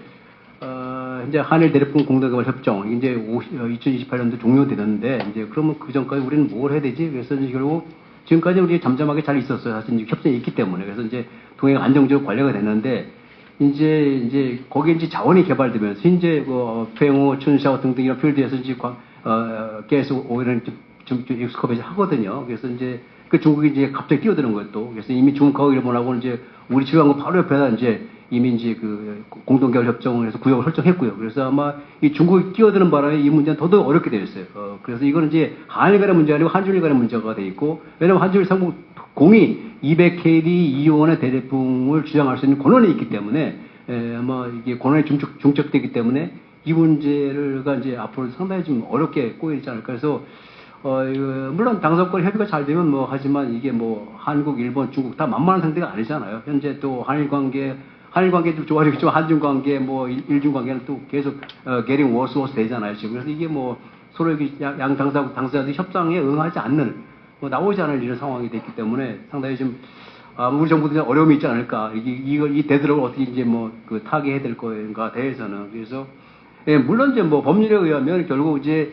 한일 대립분 공동개발 협정, 이제 2028년도 종료되는데, 이제 그러면 그 전까지 우리는 뭘 해야 되지? 그래서 이제 결국 지금까지 우리 잠잠하게 잘 있었어요. 사실 이제 협정이 있기 때문에. 그래서 이제 동행 안정적으로 관리가 됐는데, 이제 거기에 이제 자원이 개발되면서, 이제 팽호, 춘샤오 등등 이런 필드에서 이제 계속 오히려 좀 익스커베이지 하거든요. 그래서 이제 그 중국이 이제 갑자기 뛰어드는 거예요 또. 그래서 이미 중국하고 일본하고는 이제 우리 지방과 바로 옆에다 이제 이미 이제 그 공동개발 협정을 해서 구역을 설정했고요. 그래서 아마 이 중국이 끼어드는 바람에 이 문제는 더더욱 어렵게 되어 있어요. 그래서 이거는 이제 한일 간의 문제가 아니고 한중일 간의 문제가 되어 있고, 왜냐면 한중일 상국 공이 200KD 이온의 대대풍을 주장할 수 있는 권한이 있기 때문에, 아마 이게 권한이 중첩되기 때문에 이 문제가 이제 앞으로 상당히 좀 어렵게 꼬이지 않을까. 그래서 물론 당선권 협의가 잘 되면 뭐 하지만 이게 뭐 한국, 일본, 중국 다 만만한 상태가 아니잖아요. 현재 또 한일 관계도 좋아지겠지만 한중 관계, 뭐 일중 관계는 또 계속 getting worse 되잖아요 지금. 그래서 이게 뭐 서로 양 당사자들이 협상에 응하지 않는, 뭐 나오지 않을 이런 상황이 됐기 때문에 상당히 좀 우리 정부도 어려움이 있지 않을까. 이 데드록을 어떻게 이제 뭐 타개해야 될 거인가 대해서는. 그래서 물론 이제 뭐 법률에 의하면 결국 이제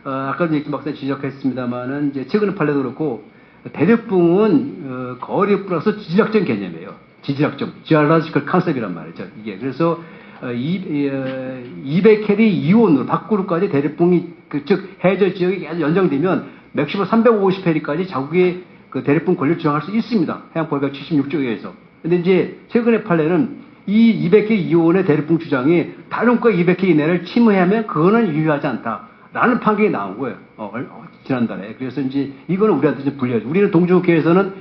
아까도 이제 박사 지적했습니다만은 이제 최근의 판례도 그렇고 대륙붕은 거리 플러스 지질학적 개념이에요. 지질학적, geological concept이란 말이죠. 이게 그래서 200캐리 이온으로 밖으로까지 대륙붕이 즉 해저 지역이 계속 연장되면 맥시멈 350캐리까지 자국의 그 대륙붕 권리를 주장할 수 있습니다. 해양법 176조에 의해서. 근데 이제 최근의 판례는 이 200캐리 이온의 대륙붕 주장이 다른 거 200캐리 이내를 침해하면 그거는 유효하지 않다. 라는 판결이 나온 거예요. 지난달에. 그래서 이제 이거는 우리한테 좀 불리하죠. 우리는 동주국회에서는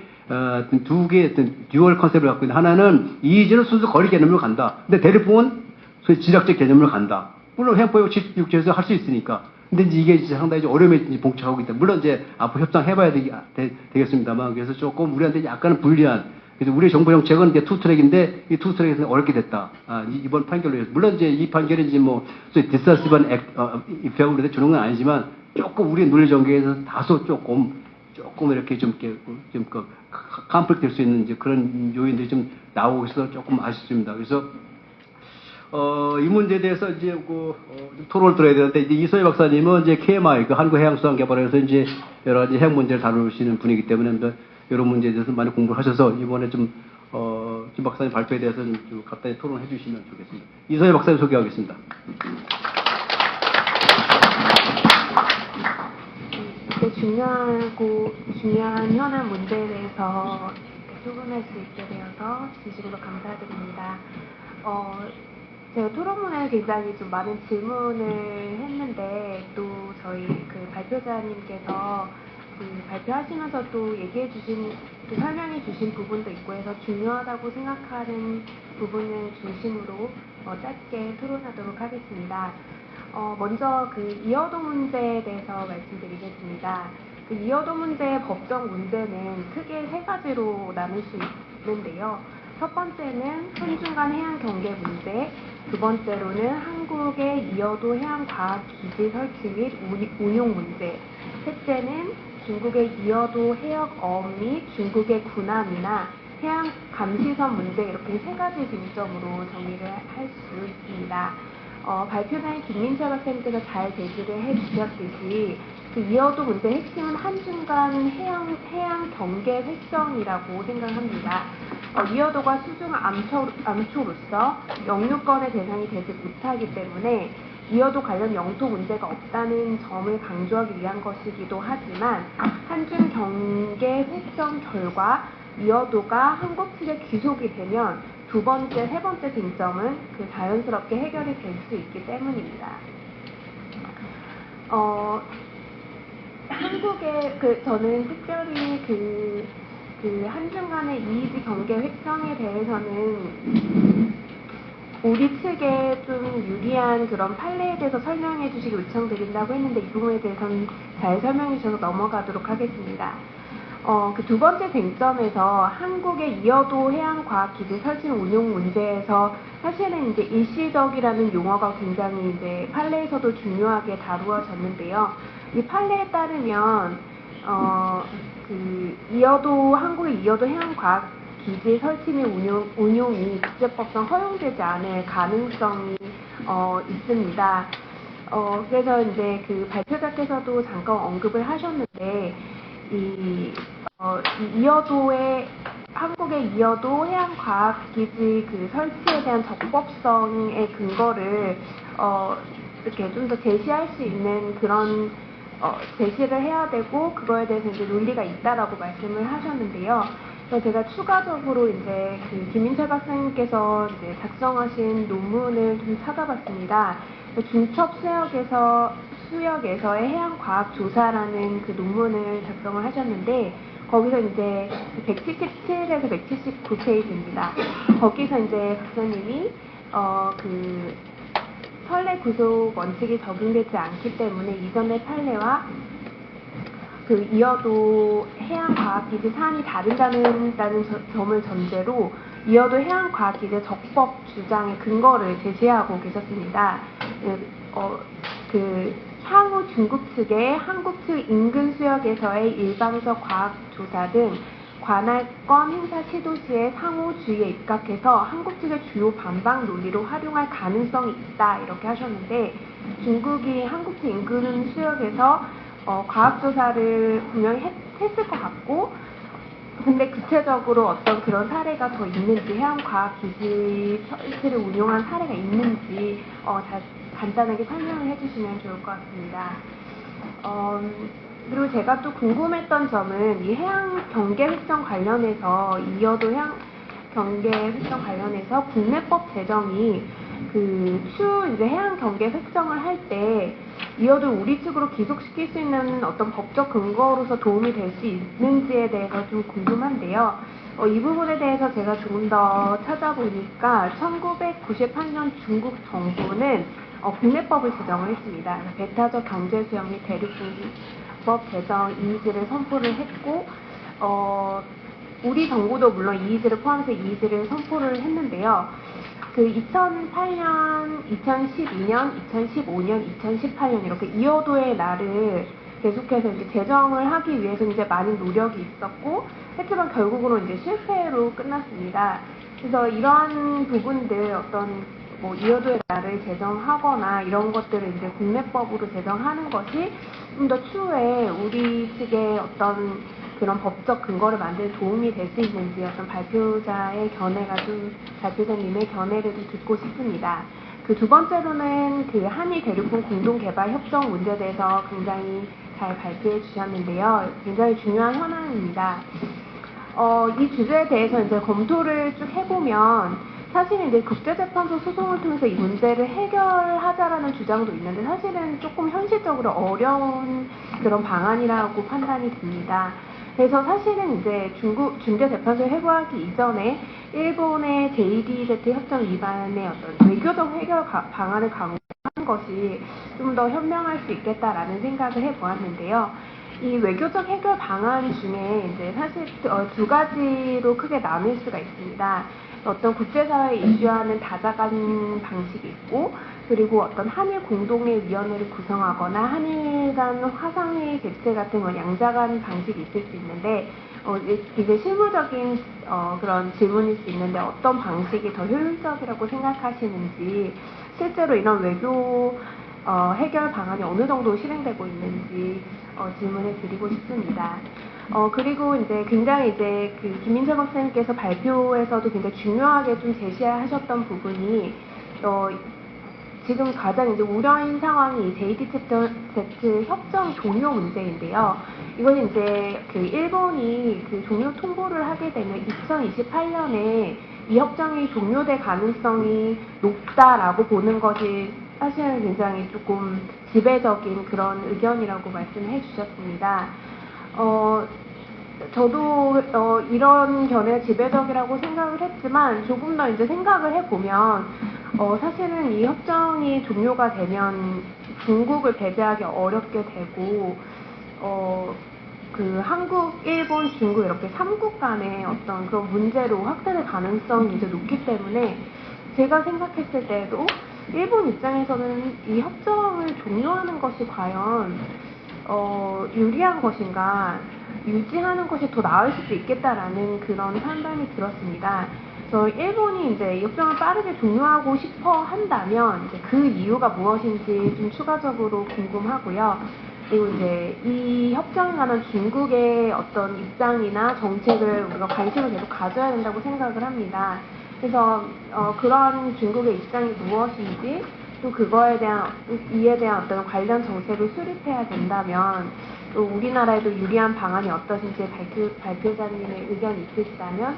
두 개의 듀얼 컨셉을 갖고 있는데, 하나는 이의제는 순수 거리 개념으로 간다. 근데 대륙붕은 소위 지락적 개념으로 간다. 물론 해양법 76조에서 할 수 있으니까. 근데 이제 이게 이제 상당히 어려움에 봉착하고 있다. 물론 이제 앞으로 협상해봐야 되겠습니다만, 그래서 조금 우리한테 약간은 불리한, 그래서 우리 정부 정책은 이제 투트랙인데 이 투트랙에서 어렵게 됐다. 이번 판결로 해서. 물론 이제 이 판결이 이제 뭐 디서시번 입회하고 주는 건 아니지만 조금 우리 논리 전개에서 다소 조금 이렇게 좀 컴플렉 될 수 있는 이제 그런 요인들이 좀 나오고 있어서 조금 아쉽습니다. 그래서 이 문제에 대해서 이제 토론을 들어야 되는데, 이제 이소희 박사님은 이제 KMI, 한국해양수산개발에서 이제 여러 가지 해양 문제를 다루시는 분이기 때문에 이런 문제에 대해서 많이 공부를 하셔서 이번에 김 박사님 발표에 대해서 좀 간단히 토론해 주시면 좋겠습니다. 이소희 박사님 소개하겠습니다. 중요한 현안 문제에 대해서 토론할 수 있게 되어서 진심으로 감사드립니다. 제가 토론문에 굉장히 좀 많은 질문을 했는데, 또 저희 발표자님께서 발표하시면서 또 설명해 주신 부분도 있고 해서 중요하다고 생각하는 부분을 중심으로 짧게 토론하도록 하겠습니다. 먼저 이어도 문제에 대해서 말씀드리겠습니다. 이어도 문제의 법적 문제는 크게 3가지로 나눌 수 있는데요. 첫 번째는 한중간 해양 경계 문제, 두 번째로는 한국의 이어도 해양과학기지 설치 및 운용 문제, 셋째는 중국의 이어도 해역어업 및 중국의 군함이나 해양 감시선 문제, 이렇게 3가지 쟁점으로 정리를 할 수 있습니다. 발표자인 김민철 박사님께서 잘 제시를 해주셨듯이 이어도 문제의 핵심은 한중간 해양 경계 획정이라고 생각합니다. 이어도가 수중 암초로서 영유권의 대상이 되지 못하기 때문에 이어도 관련 영토 문제가 없다는 점을 강조하기 위한 것이기도 하지만, 한중 경계 획정 결과 이어도가 한국 측에 귀속이 되면 두 번째, 세 번째 쟁점은 자연스럽게 해결이 될 수 있기 때문입니다. 저는 특별히 한중간의 이의지 경계 획정에 대해서는 우리 측에 좀 유리한 그런 판례에 대해서 설명해 주시기 요청드린다고 했는데, 이 부분에 대해서는 잘 설명해 주셔서 넘어가도록 하겠습니다. 두 번째 쟁점에서 한국의 이어도 해양과학기지 설치 운용 문제에서 사실은 이제 일시적이라는 용어가 굉장히 이제 판례에서도 중요하게 다루어졌는데요. 이 판례에 따르면 한국의 이어도 해양과학 기지 설치 및 운용이 국제법상 허용되지 않을 가능성이 있습니다. 그래서 이제 그 발표자께서도 잠깐 언급을 하셨는데, 한국의 이어도 해양과학기지 그 설치에 대한 적법성의 근거를 이렇게 좀 더 제시할 수 있는 그런 제시를 해야 되고, 그거에 대해서 이제 논리가 있다라고 말씀을 하셨는데요. 그래서 제가 추가적으로 이제 그 김인철 박사님께서 이제 작성하신 논문을 좀 찾아봤습니다. 중첩 수역에서의 해양과학 조사라는 그 논문을 작성을 하셨는데, 거기서 이제 177에서 179페이지입니다. 거기서 이제 박사님이 그 선례 구속 원칙이 적용되지 않기 때문에 이전의 판례와 그 이어도 해양과학기지 사안이 다르다는 점을 전제로 이어도 해양과학기지 적법 주장의 근거를 제시하고 계셨습니다. 그 향후 중국 측의 한국 측 인근 수역에서의 일방적 과학 조사 등 관할권 행사 시도 시에 상호 주의에 입각해서 한국 측의 주요 반박 논리로 활용할 가능성이 있다, 이렇게 하셨는데, 중국이 한국 측 인근 수역에서 과학조사를 분명히 했을 것 같고, 근데 구체적으로 어떤 그런 사례가 더 있는지, 해양과학기지 설치를 운용한 사례가 있는지 간단하게 설명을 해주시면 좋을 것 같습니다. 그리고 제가 또 궁금했던 점은 이 해양 경계 획정 관련해서, 이어도 해양 경계 획정 관련해서 국내법 제정이 이제 해양 경계 획정을 할 때 이어도 우리 측으로 기속시킬 수 있는 어떤 법적 근거로서 도움이 될 수 있는지에 대해서 좀 궁금한데요. 이 부분에 대해서 제가 조금 더 찾아보니까 1998년 중국 정부는 국내법을 제정을 했습니다. 배타적 경제 수역 및 대륙분기법 제정 이의지를 선포를 했고, 우리 정부도 물론 이의지를 포함해서 이의지를 선포를 했는데요. 그 2008년, 2012년, 2015년, 2018년 이렇게 이어도의 날을 계속해서 이제 제정을 하기 위해서 이제 많은 노력이 있었고, 했지만 결국으로 이제 실패로 끝났습니다. 그래서 이러한 부분들, 이어도의 날을 제정하거나 이런 것들을 이제 국내법으로 제정하는 것이 좀 더 추후에 우리 측의 어떤 그런 법적 근거를 만드는 도움이 될 수 있는지, 어떤 발표자님의 견해를 좀 듣고 싶습니다. 그 두 번째로는 그 한일 대륙간 공동개발 협정 문제에 대해서 굉장히 잘 발표해 주셨는데요. 굉장히 중요한 현안입니다. 이 주제에 대해서 이제 검토를 쭉 해보면, 사실은 이제 국제재판소 소송을 통해서 이 문제를 해결하자라는 주장도 있는데, 사실은 조금 현실적으로 어려운 그런 방안이라고 판단이 듭니다. 그래서 사실은 이제 중재재판소에 회부하기 이전에 일본의 JDZ 협정 위반의 어떤 외교적 해결 방안을 강구하는 것이 좀 더 현명할 수 있겠다라는 생각을 해보았는데요. 이 외교적 해결 방안 중에 이제 사실 두 가지로 크게 나눌 수가 있습니다. 어떤 국제사회에 이슈하는 다자간 방식이 있고, 그리고 어떤 한일 공동의 위원회를 구성하거나 한일 간 화상회의 개최 같은 양자간 방식이 있을 수 있는데, 이제 실무적인 그런 질문일 수 있는데, 어떤 방식이 더 효율적이라고 생각하시는지, 실제로 이런 외교 해결 방안이 어느 정도 실행되고 있는지 질문을 드리고 싶습니다. 그리고 이제 굉장히 이제 그 김인철 박사님께서 발표에서도 굉장히 중요하게 좀 제시하셨던 부분이, 지금 가장 이제 우려인 상황이 JDZ 협정 종료 문제인데요. 이건 이제 그 일본이 그 종료 통보를 하게 되면 2028년에 이 협정이 종료될 가능성이 높다라고 보는 것이 사실은 굉장히 조금 지배적인 그런 의견이라고 말씀해 주셨습니다. 저도 이런 견해가 지배적이라고 생각을 했지만, 조금 더 이제 생각을 해보면 사실은 이 협정이 종료가 되면 중국을 배제하기 어렵게 되고, 그 한국, 일본, 중국 이렇게 3국 간의 어떤 그런 문제로 확대될 가능성이 이제 높기 때문에, 제가 생각했을 때도 일본 입장에서는 이 협정을 종료하는 것이 과연 유리한 것인가, 유지하는 것이 더 나을 수도 있겠다라는 그런 판단이 들었습니다. 그래서 일본이 이제 이 협정을 빠르게 종료하고 싶어 한다면 이제 그 이유가 무엇인지 좀 추가적으로 궁금하고요. 그리고 이제 이 협정에 관한 중국의 어떤 입장이나 정책을 우리가 관심을 계속 가져야 된다고 생각을 합니다. 그래서 그런 중국의 입장이 무엇인지, 또 이에 대한 어떤 관련 정책을 수립해야 된다면, 또 우리나라에도 유리한 방안이 어떠신지 발표자님의 의견이 있으시다면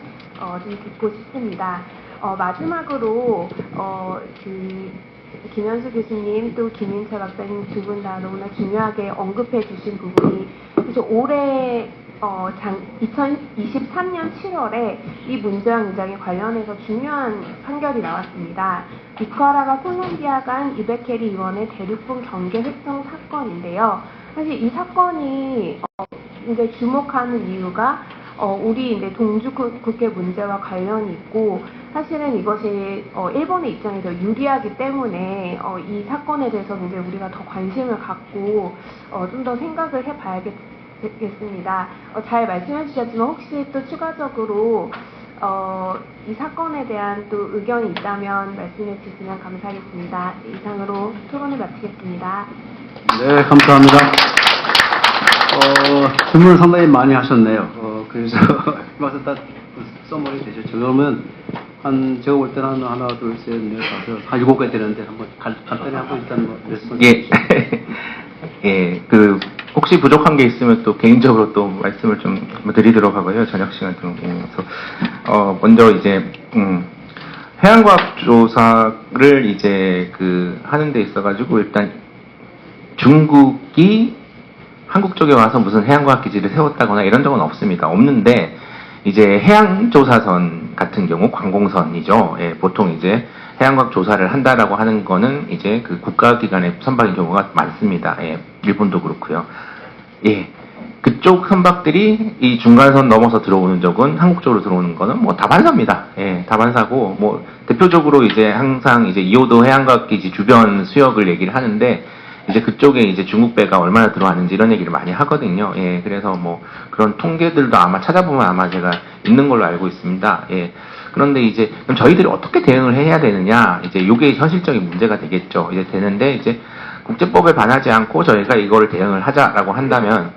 좀 듣고 싶습니다. 마지막으로 김현수 교수님 또 김인철 박사님 두 분 다 너무나 중요하게 언급해 주신 부분이, 그래서 올해 2023년 7월에 이 문제와 굉장히 관련해서 중요한 판결이 나왔습니다. 이쿠아라가 콜롬비아 간 이베케리 의원의 대륙분 경계 획정 사건인데요. 사실 이 사건이 이제 주목하는 이유가 우리 이제 동주국해 문제와 관련이 있고, 사실은 이것이 일본의 입장이 더 유리하기 때문에 이 사건에 대해서 이제 우리가 더 관심을 갖고 좀 더 생각을 해봐야겠습니다. 잘 말씀해 주셨지만 혹시 또 추가적으로 이 사건에 대한 또 의견이 있다면 말씀해 주시면 감사하겠습니다. 이상으로 토론을 마치겠습니다. 네, 감사합니다. 질문을 상당히 많이 하셨네요. 그래서 말씀 다 써머리 되셨죠. 그러면 제가 볼 때는 하나, 둘, 셋, 넷, 다섯, 한 7개 되는데 한번 간단히 한번 일단 말씀을 예. 예, 혹시 부족한 게 있으면 또 개인적으로 또 말씀을 좀 드리도록 하고요. 저녁 시간 들어오면서. 먼저 이제, 해양과학 조사를 이제 하는 데 있어가지고 일단 중국이 한국 쪽에 와서 무슨 해양과학 기지를 세웠다거나 이런 적은 없습니다. 없는데, 이제 해양조사선 같은 경우 관공선이죠. 예, 보통 이제 해양과학 조사를 한다라고 하는 거는 이제 국가기관의 선박인 경우가 많습니다. 예, 일본도 그렇고요. 예, 그쪽 선박들이 이 중간선 넘어서 들어오는 적은, 한국 쪽으로 들어오는 거는 뭐 다반사입니다. 예, 다반사고, 뭐 대표적으로 이제 항상 이제 이호도 해양과학기지 주변 수역을 얘기를 하는데, 이제 그쪽에 이제 중국 배가 얼마나 들어왔는지 이런 얘기를 많이 하거든요. 예, 그래서 뭐 그런 통계들도 아마 찾아보면 아마 제가 있는 걸로 알고 있습니다. 예. 그런데 이제 그럼 저희들이 어떻게 대응을 해야 되느냐, 이제 이게 현실적인 문제가 되겠죠. 이제 되는데, 이제 국제법에 반하지 않고 저희가 이거를 대응을 하자라고 한다면,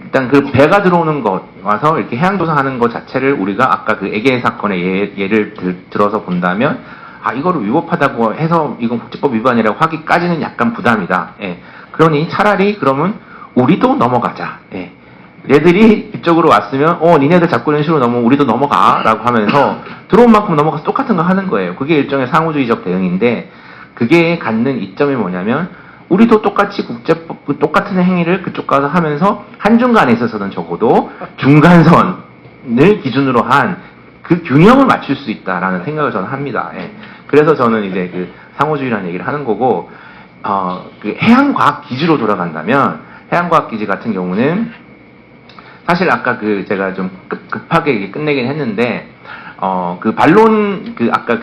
일단 배가 들어오는 것, 와서 이렇게 해양조사하는 것 자체를 우리가 아까 에게 사건의 예를 들어서 본다면, 이거를 위법하다고 해서 이건 국제법 위반이라고 하기까지는 약간 부담이다. 예. 그러니 차라리 그러면 우리도 넘어가자. 예. 얘들이 이쪽으로 왔으면, 니네들 자꾸 이런 식으로 넘어, 우리도 넘어가. 라고 하면서 들어온 만큼 넘어가서 똑같은 거 하는 거예요. 그게 일종의 상호주의적 대응인데, 그게 갖는 이점이 뭐냐면, 우리도 똑같이 국제법, 똑같은 행위를 그쪽 가서 하면서 한중간에 있어서는 적어도 중간선을 기준으로 한 그 균형을 맞출 수 있다라는 생각을 저는 합니다. 예. 그래서 저는 이제 상호주의라는 얘기를 하는 거고, 해양과학 기지로 돌아간다면, 해양과학 기지 같은 경우는, 사실 아까 제가 좀 급하게 끝내긴 했는데, 반론, 아까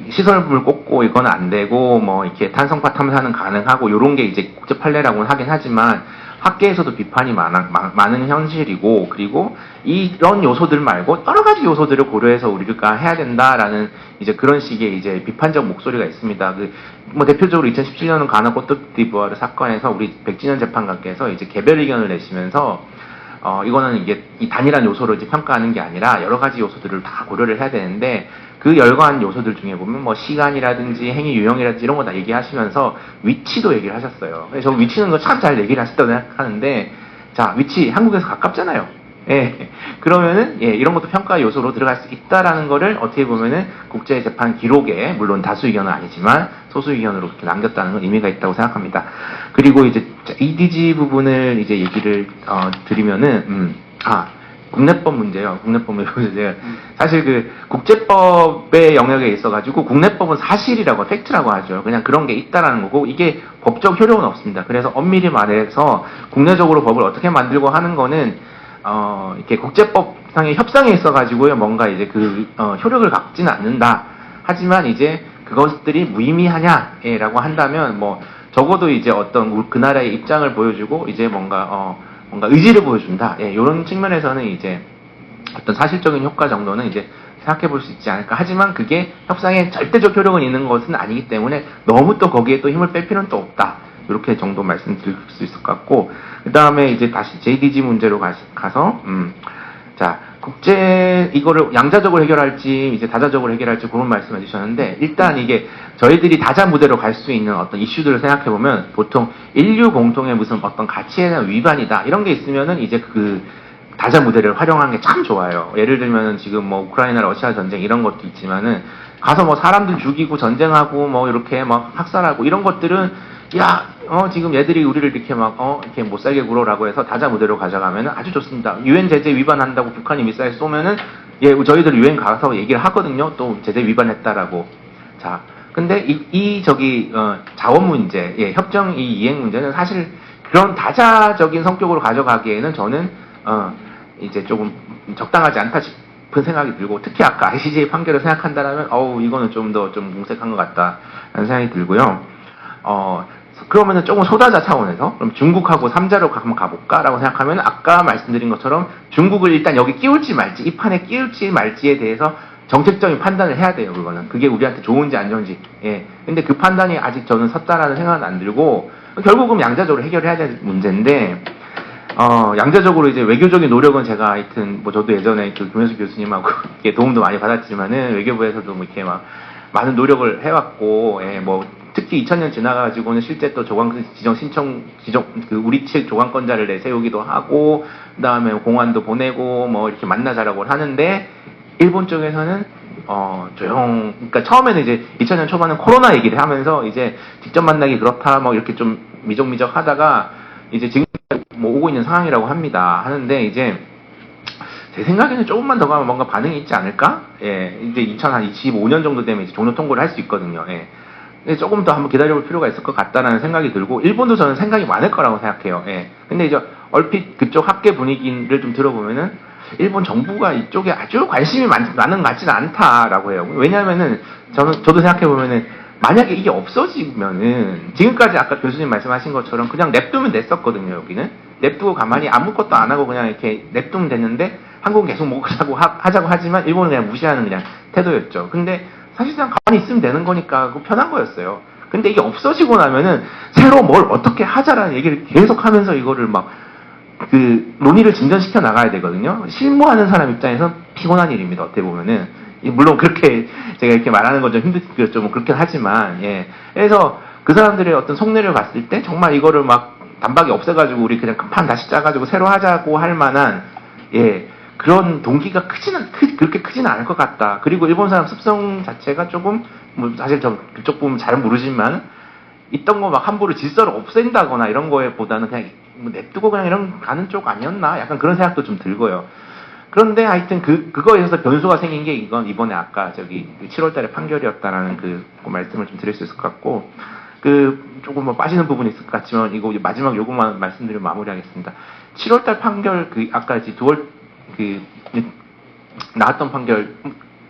시설물 꽂고 이건 안 되고, 뭐, 이렇게 탄성파 탐사는 가능하고, 요런 게 이제 국제 판례라고는 하긴 하지만, 학계에서도 비판이 많은 현실이고, 그리고 이런 요소들 말고 여러 가지 요소들을 고려해서 우리가 해야 된다라는 이제 그런 식의 이제 비판적 목소리가 있습니다. 뭐 대표적으로 2017년은 가나 코트디부아르 사건에서 우리 백진현 재판관께서 이제 개별 의견을 내시면서 이거는 이게 이 단일한 요소를 이제 평가하는 게 아니라 여러 가지 요소들을 다 고려를 해야 되는데, 그 열거한 요소들 중에 보면 뭐 시간이라든지 행위 유형이라든지 이런 거 다 얘기하시면서 위치도 얘기를 하셨어요. 저 위치는 참 잘 얘기를 하셨다고 생각하는데, 자, 위치 한국에서 가깝잖아요. 예. 그러면은 이런 것도 평가 요소로 들어갈 수 있다라는 거를 어떻게 보면은 국제 재판 기록에, 물론 다수 의견은 아니지만 소수 의견으로 그렇게 남겼다는 건 의미가 있다고 생각합니다. 그리고 이제 EDG 부분을 이제 얘기를 드리면은 국내법 문제요. 국내법 문제. 사실 국제법의 영역에 있어가지고 국내법은 사실이라고, 팩트라고 하죠. 그냥 그런 게 있다라는 거고, 이게 법적 효력은 없습니다. 그래서 엄밀히 말해서 국내적으로 법을 어떻게 만들고 하는 거는 이렇게 국제법상의 협상에 있어가지고요, 뭔가 이제 효력을 갖지는 않는다. 하지만 이제 그것들이 무의미하냐라고 한다면, 뭐 적어도 이제 어떤 그 나라의 입장을 보여주고 이제 뭔가 의지를 보여준다. 예, 이런 측면에서는 이제 어떤 사실적인 효과 정도는 이제 생각해 볼 수 있지 않을까. 하지만 그게 협상에 절대적 효력은 있는 것은 아니기 때문에 너무 또 거기에 또 힘을 뺄 필요는 또 없다. 이렇게 정도 말씀드릴 수 있을 것 같고, 그 다음에 이제 다시 JDG 문제로 가서, 자, 이거를 양자적으로 해결할지, 이제 다자적으로 해결할지 그런 말씀 해주셨는데, 일단 이게 저희들이 다자 무대로 갈 수 있는 어떤 이슈들을 생각해보면, 보통 인류 공통의 무슨 어떤 가치에 대한 위반이다, 이런 게 있으면은 이제 그 다자 무대를 활용하는 게 참 좋아요. 예를 들면은 지금 뭐 우크라이나 러시아 전쟁 이런 것도 있지만은, 가서 뭐 사람들 죽이고 전쟁하고 뭐 이렇게 막 학살하고 이런 것들은 지금 얘들이 우리를 이렇게 이렇게 못 살게 굴어라고 해서 다자 무대로 가져가면은 아주 좋습니다. 유엔 제재 위반한다고 북한이 미사일 쏘면은, 예, 저희들 유엔 가서 얘기를 하거든요. 또 제재 위반했다라고. 자, 근데 자원 문제, 예, 협정 이행 문제는 사실 그런 다자적인 성격으로 가져가기에는 저는, 이제 조금 적당하지 않다 싶은 생각이 들고, 특히 아까 ICJ 판결을 생각한다면, 이거는 좀 더 궁색한 것 같다라는 생각이 들고요. 그러면은 조금 소다자 차원에서, 그럼 중국하고 3자로 한번 가볼까라고 생각하면, 아까 말씀드린 것처럼 중국을 일단 여기 끼울지 말지, 이 판에 끼울지 말지에 대해서 정책적인 판단을 해야 돼요, 그거는. 그게 우리한테 좋은지 안 좋은지. 예. 근데 그 판단이 아직 저는 섰다라는 생각은 안 들고, 결국은 양자적으로 해결해야 될 문제인데, 양자적으로 이제 외교적인 노력은 제가 하여튼, 저도 예전에 그 김현수 교수님하고 도움도 많이 받았지만은, 외교부에서도 뭐 이렇게 막 많은 노력을 해왔고, 예, 특히 2000년 지나가지고는 실제 또 우리 측 조강권자를 내세우기도 하고, 그 다음에 공안도 보내고, 이렇게 만나자라고 하는데, 일본 쪽에서는, 그러니까 처음에는 이제 2000년 초반은 코로나 얘기를 하면서, 이제 직접 만나기 그렇다, 이렇게 좀 미적미적 하다가, 이제 지금 오고 있는 상황이라고 합니다. 하는데, 이제, 제 생각에는 조금만 더 가면 뭔가 반응이 있지 않을까? 예, 이제 2025년 정도 되면 이제 종료 통보를 할 수 있거든요. 예. 조금 더 한번 기다려볼 필요가 있을 것 같다라는 생각이 들고, 일본도 저는 생각이 많을 거라고 생각해요. 예. 근데 이제 얼핏 그쪽 학계 분위기를 좀 들어보면은, 일본 정부가 이쪽에 아주 관심이 많은 것 같지는 않다라고 해요. 왜냐면은, 저도 생각해보면은, 만약에 이게 없어지면은, 지금까지 아까 교수님 말씀하신 것처럼 그냥 냅두면 됐었거든요, 여기는. 냅두고 가만히 아무것도 안 하고 그냥 이렇게 냅두면 됐는데, 한국은 계속 하자고 하지만, 일본은 그냥 무시하는 그냥 태도였죠. 근데, 사실상 가만히 있으면 되는 거니까 편한 거였어요. 근데 이게 없어지고 나면은 새로 뭘 어떻게 하자라는 얘기를 계속 하면서 이거를 논의를 진전시켜 나가야 되거든요. 실무하는 사람 입장에서 피곤한 일입니다. 어떻게 보면은. 물론 그렇게 제가 이렇게 말하는 건 좀 그렇긴 하지만, 예. 그래서 그 사람들의 어떤 속내를 봤을 때 정말 이거를 단박에 없애가지고 우리 그냥 판 다시 짜가지고 새로 하자고 할 만한, 예. 그런 동기가 그렇게 크지는 않을 것 같다. 그리고 일본 사람 습성 자체가 조금, 사실 그쪽 부분 잘 모르지만, 있던 거 함부로 질서를 없앤다거나 이런 거에 보다는 그냥 냅두고 그냥 이런 가는 쪽 아니었나? 약간 그런 생각도 좀 들고요. 그런데 하여튼 그거에 있어서 변수가 생긴 게 이건 이번에 아까 7월 달에 판결이었다라는 그 말씀을 좀 드릴 수 있을 것 같고, 조금 빠지는 부분이 있을 것 같지만, 이거 마지막 요것만 말씀드리고 마무리하겠습니다. 7월 달 판결, 아까 이제 나왔던 판결,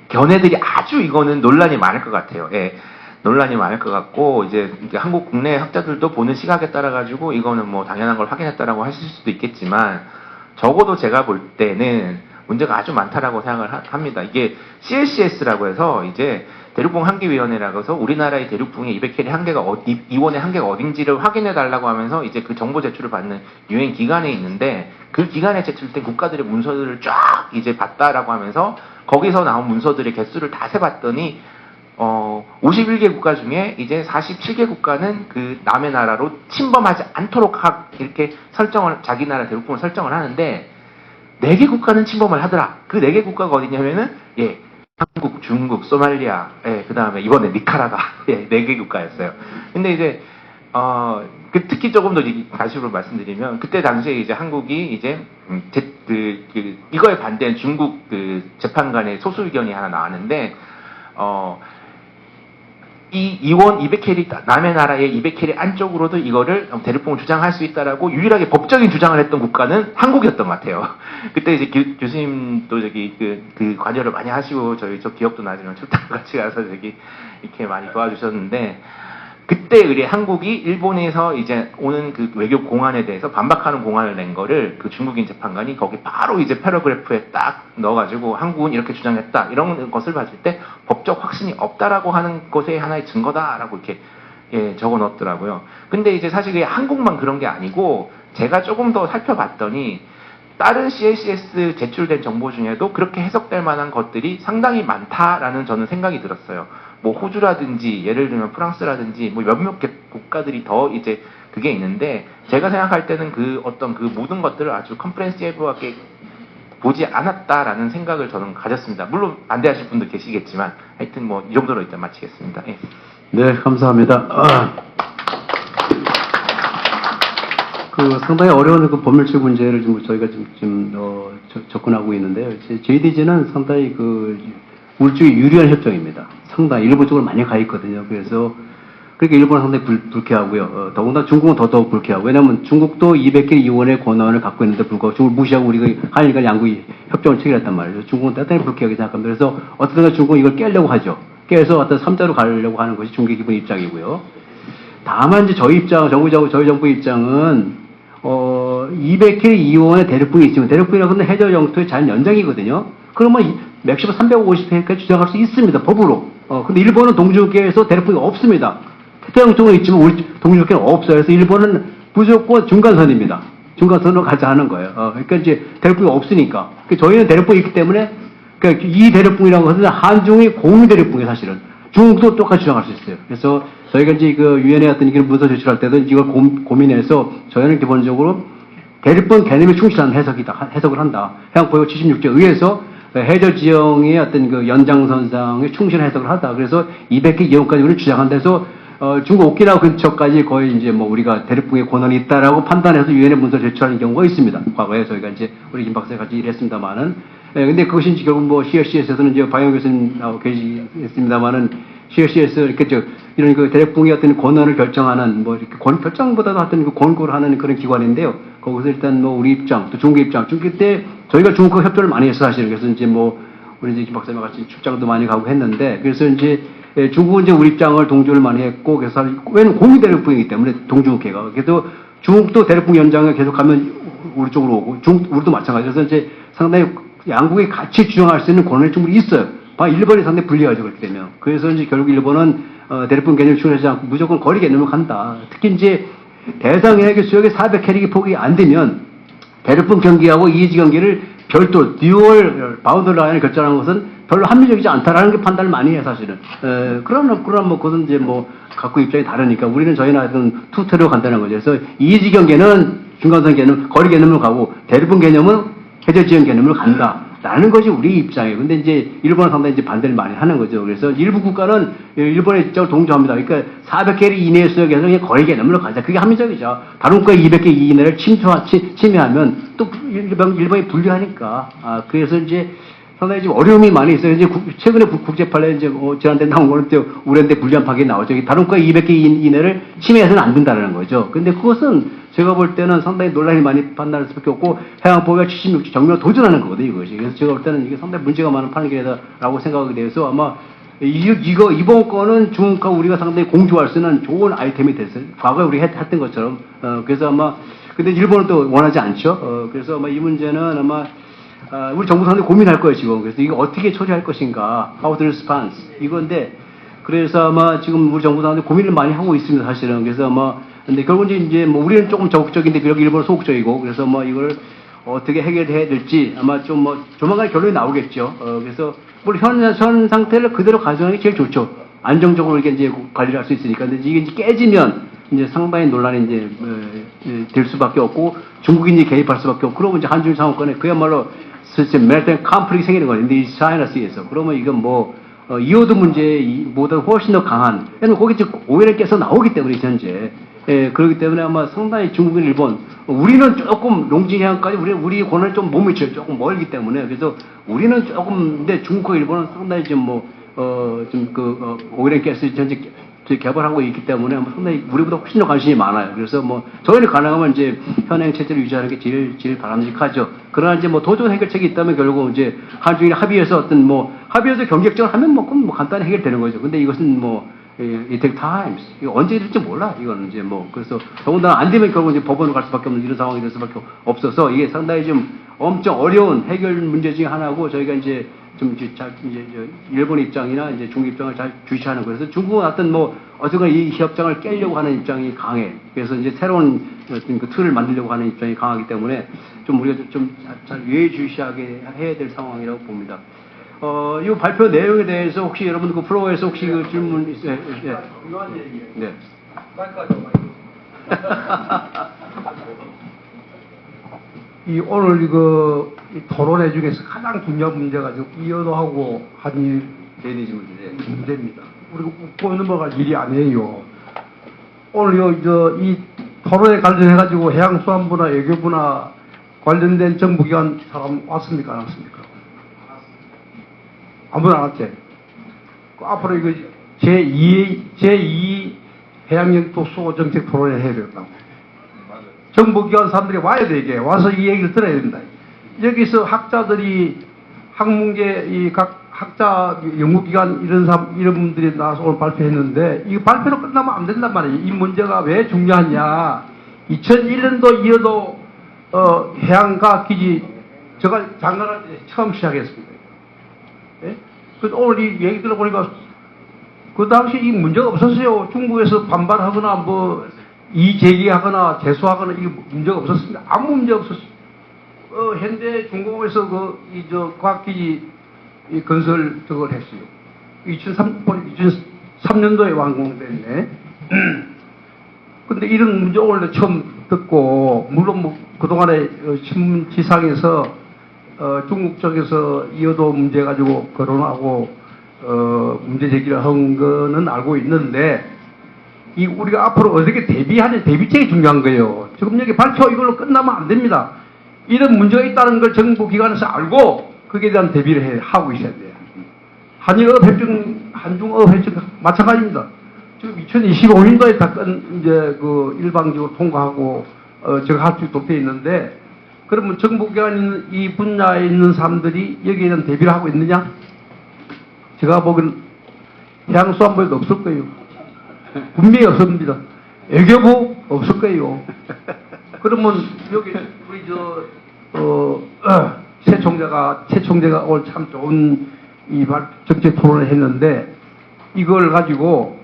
견해들이 아주 이거는 논란이 많을 것 같아요. 예. 논란이 많을 것 같고, 이제 한국 국내 학자들도 보는 시각에 따라가지고 이거는 당연한 걸 확인했다라고 하실 수도 있겠지만, 적어도 제가 볼 때는 문제가 아주 많다라고 생각을 합니다. 이게 CLCS라고 해서 이제 대륙붕 한계위원회라고 해서 우리나라의 대륙붕의 200캐리 이원의 한계가 어딘지를 확인해달라고 하면서 이제 그 정보 제출을 받는 유엔 기관에 있는데, 그 기관에 제출된 국가들의 문서들을 쫙 이제 봤다라고 하면서 거기서 나온 문서들의 개수를 다 세봤더니 51개 국가 중에 이제 47개 국가는 그 남의 나라로 침범하지 않도록 이렇게 자기 나라 대륙붕을 설정을 하는데, 4개 국가는 침범을 하더라. 그 4개 국가가 어디냐면은, 예, 한국, 중국, 소말리아, 예, 그 다음에 이번에 니카라과, 예, 4개 국가였어요. 근데 이제, 특히 조금 더 가시로 말씀드리면, 그때 당시에 이제 한국이 이제, 이거에 반대한 중국 재판관의 소수 의견이 하나 나왔는데, 이 이원 200캐리, 남의 나라의 200캐리 안쪽으로도 이거를 대륙붕을 주장할 수 있다라고 유일하게 법적인 주장을 했던 국가는 한국이었던 것 같아요. 그때 이제 교수님도 그 관여를 많이 하시고, 저 기억도 나지만 출장 같이 가서 이렇게 많이 도와주셨는데, 그때 의뢰 한국이 일본에서 이제 오는 그 외교 공안에 대해서 반박하는 공안을 낸 거를 그 중국인 재판관이 거기 바로 이제 패러그래프에 딱 넣어가지고 한국은 이렇게 주장했다 이런 것을 봤을 때 법적 확신이 없다라고 하는 것의 하나의 증거다라고 이렇게 예, 적어 넣었더라고요. 근데 이제 사실 그게 한국만 그런 게 아니고 제가 조금 더 살펴봤더니 다른 CLCS 제출된 정보 중에도 그렇게 해석될 만한 것들이 상당히 많다라는 저는 생각이 들었어요. 뭐 호주라든지 예를 들면 프랑스라든지 뭐 몇몇 국가들이 더 이제 그게 있는데 제가 생각할 때는 그 어떤 그 모든 것들을 아주 컴프레hen시브하게 보지 않았다라는 생각을 저는 가졌습니다. 물론 반대하실 분도 계시겠지만 하여튼 뭐 이 정도로 일단 마치겠습니다. 예. 네, 감사합니다. 그 상당히 어려운 그 법률적 문제를 좀 저희가 접근하고 있는데요. JDG는 상당히 그 우리 쪽에 유리한 협정입니다. 상당히 일본 쪽으로 많이 가 있거든요. 그래서 그러니까 일본은 상당히 불쾌하고요. 더군다나 중국은 더더욱 불쾌하고 왜냐하면 중국도 200개 이원의 권한을 갖고 있는데 불구하고 중국을 무시하고 우리가 한일 간 양국이 협정을 체결했단 말이죠. 중국은 대단히 불쾌하게 생각합니다. 그래서 어떻게든 중국은 이걸 깨려고 하죠. 깨서 어떤 3자로 가려고 하는 것이 중국의 기본 입장이고요. 다만 이제 저희 정부 입장은 200개 이원의 대륙붕이 있으면 대륙붕이라고 하는 해저 영토의 자연 연장이거든요. 그러면 맥시멈 350회까지 주장할 수 있습니다. 법으로. 근데 일본은 동주국계에서 대륙붕이 없습니다. 태평양쪽은 있지만 우리 동주국계는 없어요. 그래서 일본은 무조건 중간선입니다. 중간선으로 가자 하는 거예요. 그러니까 이제 대륙붕이 없으니까. 저희는 대륙붕이 있기 때문에 그러니까 이 대륙붕이라는 것은 한중의 공유 대륙붕이 사실은 중국도 똑같이 주장할 수 있어요. 그래서 저희가 이제 그 유엔에 어떤 이런 문서 제출할 때도 이걸 고민해서 저희는 기본적으로 대륙붕 개념에 충실한 해석을 한다. 해양보호 76조에 의해서 해저 지형의 어떤 그 연장선상에 충실한 해석을 하다. 그래서 200개 이용까지 우리는 주장한다 해서 중국 오키나와 근처까지 거의 이제 뭐 우리가 대륙붕의 권한이 있다라고 판단해서 유엔에 문서 제출하는 경우가 있습니다. 과거에 저희가 이제 우리 김 박사가 같이 일했습니다만은. 근데 그것이 이제 결국 뭐 CLCS에서는 이제 박영 교수님 계시겠습니다만은 CLCS 이렇게 이런 그 대륙붕의 어떤 권한을 결정하는 뭐 이렇게 결정보다도 하여튼 그 권고를 하는 그런 기관인데요. 거기서 일단 뭐 우리 입장 또 중국 입장 중국 때 저희가 중국과 협조를 많이 했어 사실은. 그래서 이제 뭐 우리 이제 김 박사님 같이 출장도 많이 가고 했는데 그래서 이제 중국은 이제 우리 입장을 동조를 많이 했고 그래서 왜냐면 공유 대륙붕이기 때문에 동중국해가 그래도 중국도 대륙붕 연장을 계속 가면 우리 쪽으로 오고 우리도 마찬가지로 그래서 이제 상당히 양국이 같이 주장할 수 있는 권한이 충분히 있어요. 일본이 상당히 불리하죠 그렇게 되면. 그래서 이제 결국 일본은 대륙붕 개념을 추진하지 않고 무조건 거리 개념을 간다. 특히 이제 대상 해역의 수역의 400캐릭이 포기 안 되면 대륙붕 경기하고 이해지 경기를 별도 듀얼 바운드 라인을 결정하는 것은 별로 합리적이지 않다라는 게 판단을 많이 해요 사실은. 그럼 뭐 그것은 이제 뭐 각국 입장이 다르니까 우리는 저희는 하여튼 투트로 간다는 거죠. 그래서 이해지 경계는 중간선 개념, 거리 개념으로 가고 대륙붕 개념은 해저 지형 개념으로 간다. 라는 것이 우리 입장이에요. 근데 이제 일본은 상당히 이제 반대를 많이 하는 거죠. 그래서 일부 국가는 일본의 입장을 동조합니다. 그러니까 400개 이내의 수역에서 그냥 거리 개념으로 가자. 그게 합리적이죠. 다른 국가 200개 이내를 침해하면 또 일본이 불리하니까. 그래서 이제 상당히 지금 어려움이 많이 있어요. 이제 최근에 국제판례 이제 지난달 나온 거는 또 우리한테 불리한 파악이 나오죠. 다른 국가 200개 이내를 침해해서는 안 된다는 거죠. 근데 그것은 제가 볼 때는 상당히 논란이 많이 판단할 수밖에 없고 해양보호가 76조 정면으로 도전하는 거거든요, 이것이. 그래서 제가 볼 때는 이게 상당히 문제가 많은 판결이다라고 생각하게 돼서 아마 이번 건은 중국과 우리가 상당히 공조할 수 있는 좋은 아이템이 됐어요. 과거에 우리 했던 것처럼. 그래서 아마 근데 일본은 또 원하지 않죠. 그래서 아마 이 문제는 아마 우리 정부 상당히 고민할 거예요, 지금. 그래서 이거 어떻게 처리할 것인가, how to respond 이건데 그래서 아마 지금 우리 정부 상당히 고민을 많이 하고 있습니다, 사실은. 그래서 아마 근데 결국은 이제 뭐 우리는 조금 적극적인데 여기 일본은 소극적이고 그래서 뭐 이걸 어떻게 해결해야 될지 아마 좀 뭐 조만간 결론이 나오겠죠. 그래서 물론 현 상태를 그대로 가져가는 게 제일 좋죠. 안정적으로 이렇게 이제 관리를 할 수 있으니까. 근데 이게 이제 깨지면 이제 상당히 논란이 이제 될 수밖에 없고 중국이 이제 개입할 수밖에 없고 그러면 이제 한중 상황권에 그야말로 메리타임 컴플릭이 생기는 거예요. 근데 이 차이나스에서 그러면 이건 뭐 이호도 문제보다 훨씬 더 강한. 왜냐면 거기 지금 오해를 깨서 나오기 때문에 현재. 그렇기 때문에 아마 상당히 중국인 일본 우리는 조금 롱지해안까지 우리 권한을 좀 못 미쳐요. 조금 멀기 때문에 그래서 우리는 조금 근데 중국과 일본은 상당히 좀 오일앤 가스 현재 개발하고 있기 때문에 아마 상당히 우리보다 훨씬 더 관심이 많아요. 그래서 뭐 저희는 가능하면 이제 현행 체제를 유지하는 게 제일 바람직하죠. 그러나 이제 뭐 도전 해결책이 있다면 결국 이제 한중일 합의해서 어떤 뭐 합의해서 경쟁적을 하면 뭐 간단히 해결되는 거죠. 근데 이것은 뭐 it take times. 이거 언제 이럴지 몰라. 이거는 이제 뭐 그래서 더군다나 안 되면 결국 이제 법원을 갈 수밖에 없는 이런 상황이 될 수밖에 없어서 이게 상당히 좀 엄청 어려운 해결 문제 중에 하나고 저희가 이제 좀 이제 일본 입장이나 이제 중국 입장을 잘 주시하는 거예요. 그래서 중국은 하여튼 뭐 어쨌거나 이 협정을 깨려고 하는 입장이 강해. 그래서 이제 새로운 어떤 그 틀을 만들려고 하는 입장이 강하기 때문에 좀 우리가 좀 잘 예의주시하게 해야 될 상황이라고 봅니다. 이 발표 내용에 대해서 혹시 여러분 그 프로에서 혹시 그 질문 있어요? 예. 네. 이 오늘 이거 이 토론회 중에서 가장 중요한 문제가 지금 이어도하고 한일 대리지 문제. 문제입니다. 우리가 웃고 넘어갈 일이 아니에요. 오늘 이 토론에 관련해가지고 해양수산부나 외교부나 관련된 정부기관 사람 왔습니까? 안 왔습니까? 아무도 안 왔지? 앞으로 이거 제2 해양영토 수호 정책 토론회 해야 되겠다고. 정부기관 사람들이 와야 돼, 이게. 와서 이 얘기를 들어야 된다. 여기서 학자들이, 학문계, 이 각 학자, 연구기관, 이런 분들이 나와서 오늘 발표했는데, 이거 발표로 끝나면 안 된단 말이에요. 이 문제가 왜 중요하냐. 2001년도 이어도, 해양과학기지, 제가 장관할 때 처음 시작했습니다. 예? 그 오늘 이 얘기 들어보니까, 그 당시 이 문제가 없었어요. 중국에서 반발하거나 뭐, 이제기하거나 재수하거나 이게 문제가 없었습니다. 아무 문제 없었어요. 현대 중공업에서 과학기지 건설 저걸 했어요. 2003년도에 완공됐네. 근데 이런 문제 오늘 처음 듣고, 물론 뭐 그동안에 신문 지상에서 중국 쪽에서 이어도 문제 가지고 거론하고 문제 제기를 한 거는 알고 있는데, 이 우리가 앞으로 어떻게 대비하는 대비책이 중요한 거예요. 지금 여기 발표 이걸로 끝나면 안 됩니다. 이런 문제가 있다는 걸 정부 기관에서 알고 거기에 대한 대비를 하고 있어야 돼요. 한일어협정, 한중어협정 마찬가지입니다. 지금 2025년도에 다 이제 일방적으로 통과하고 저거 할 수 있도록 되어 있는데, 그러면 정부 기관 이 분야에 있는 사람들이 여기에 대한 대비를 하고 있느냐? 제가 보기엔 해양수산부에도 없을 거예요. 분명히 없습니다. 외교부 없을 거예요. 그러면 여기 우리 최 총재가 오늘 참 좋은 이 정책 토론을 했는데, 이걸 가지고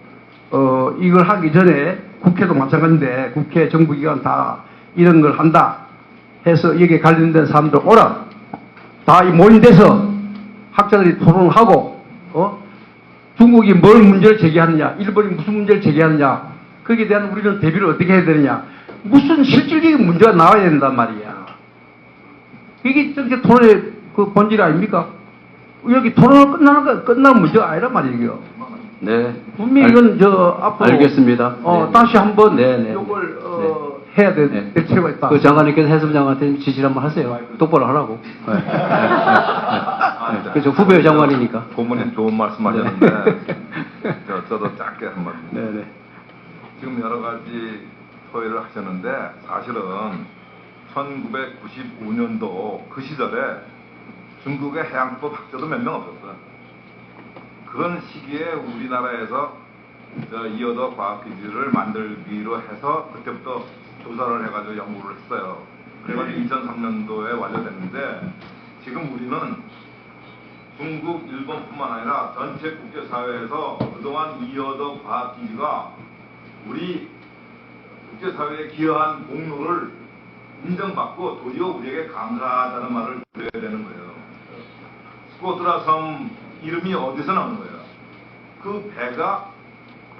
이걸 하기 전에 국회도 마찬가지인데, 국회 정부기관 다 이런 걸 한다 해서 여기에 관련된 사람들 오라, 다 모임돼서 학자들이 토론을 하고, 중국이 뭘 문제를 제기하느냐, 일본이 무슨 문제를 제기하느냐, 거기에 대한 우리는 대비를 어떻게 해야 되느냐, 무슨 실질적인 문제가 나와야 된단 말이야. 이게 정책 토론의 그 본질 아닙니까? 여기 토론을 끝나는 문제가 아니란 말이에요. 네. 분명히 이건 앞으로 알겠습니다. 네. 다시 한번 네. 이걸 해야 될 필요가 있다. 그 장관님께서 해수부 장관한테 지시를 한번 하세요. 똑바로 하라고. 네. 그렇죠. 후배 장관이니까. 고모님 좋은 말씀하셨는데 저도 짧게 한번. 네네. 지금 여러 가지 소회를 하셨는데, 사실은 1995년도 그 시절에 중국의 해양법 학자도 몇 명 없었어요. 그런 시기에 우리나라에서 이어도 과학기지를 만들기로 해서 그때부터 조사를 해가지고 연구를 했어요. 그래가지고 2003년도에 완료됐는데, 지금 우리는 중국, 일본뿐만 아니라 전체 국제사회에서 그동안 이어도 과학기지가 우리 국제사회에 기여한 공로를 인정받고 도리어 우리에게 감사하다는 말을 드려야 되는 거예요. 스코트라 섬 이름이 어디서 나온 거예요? 그 배가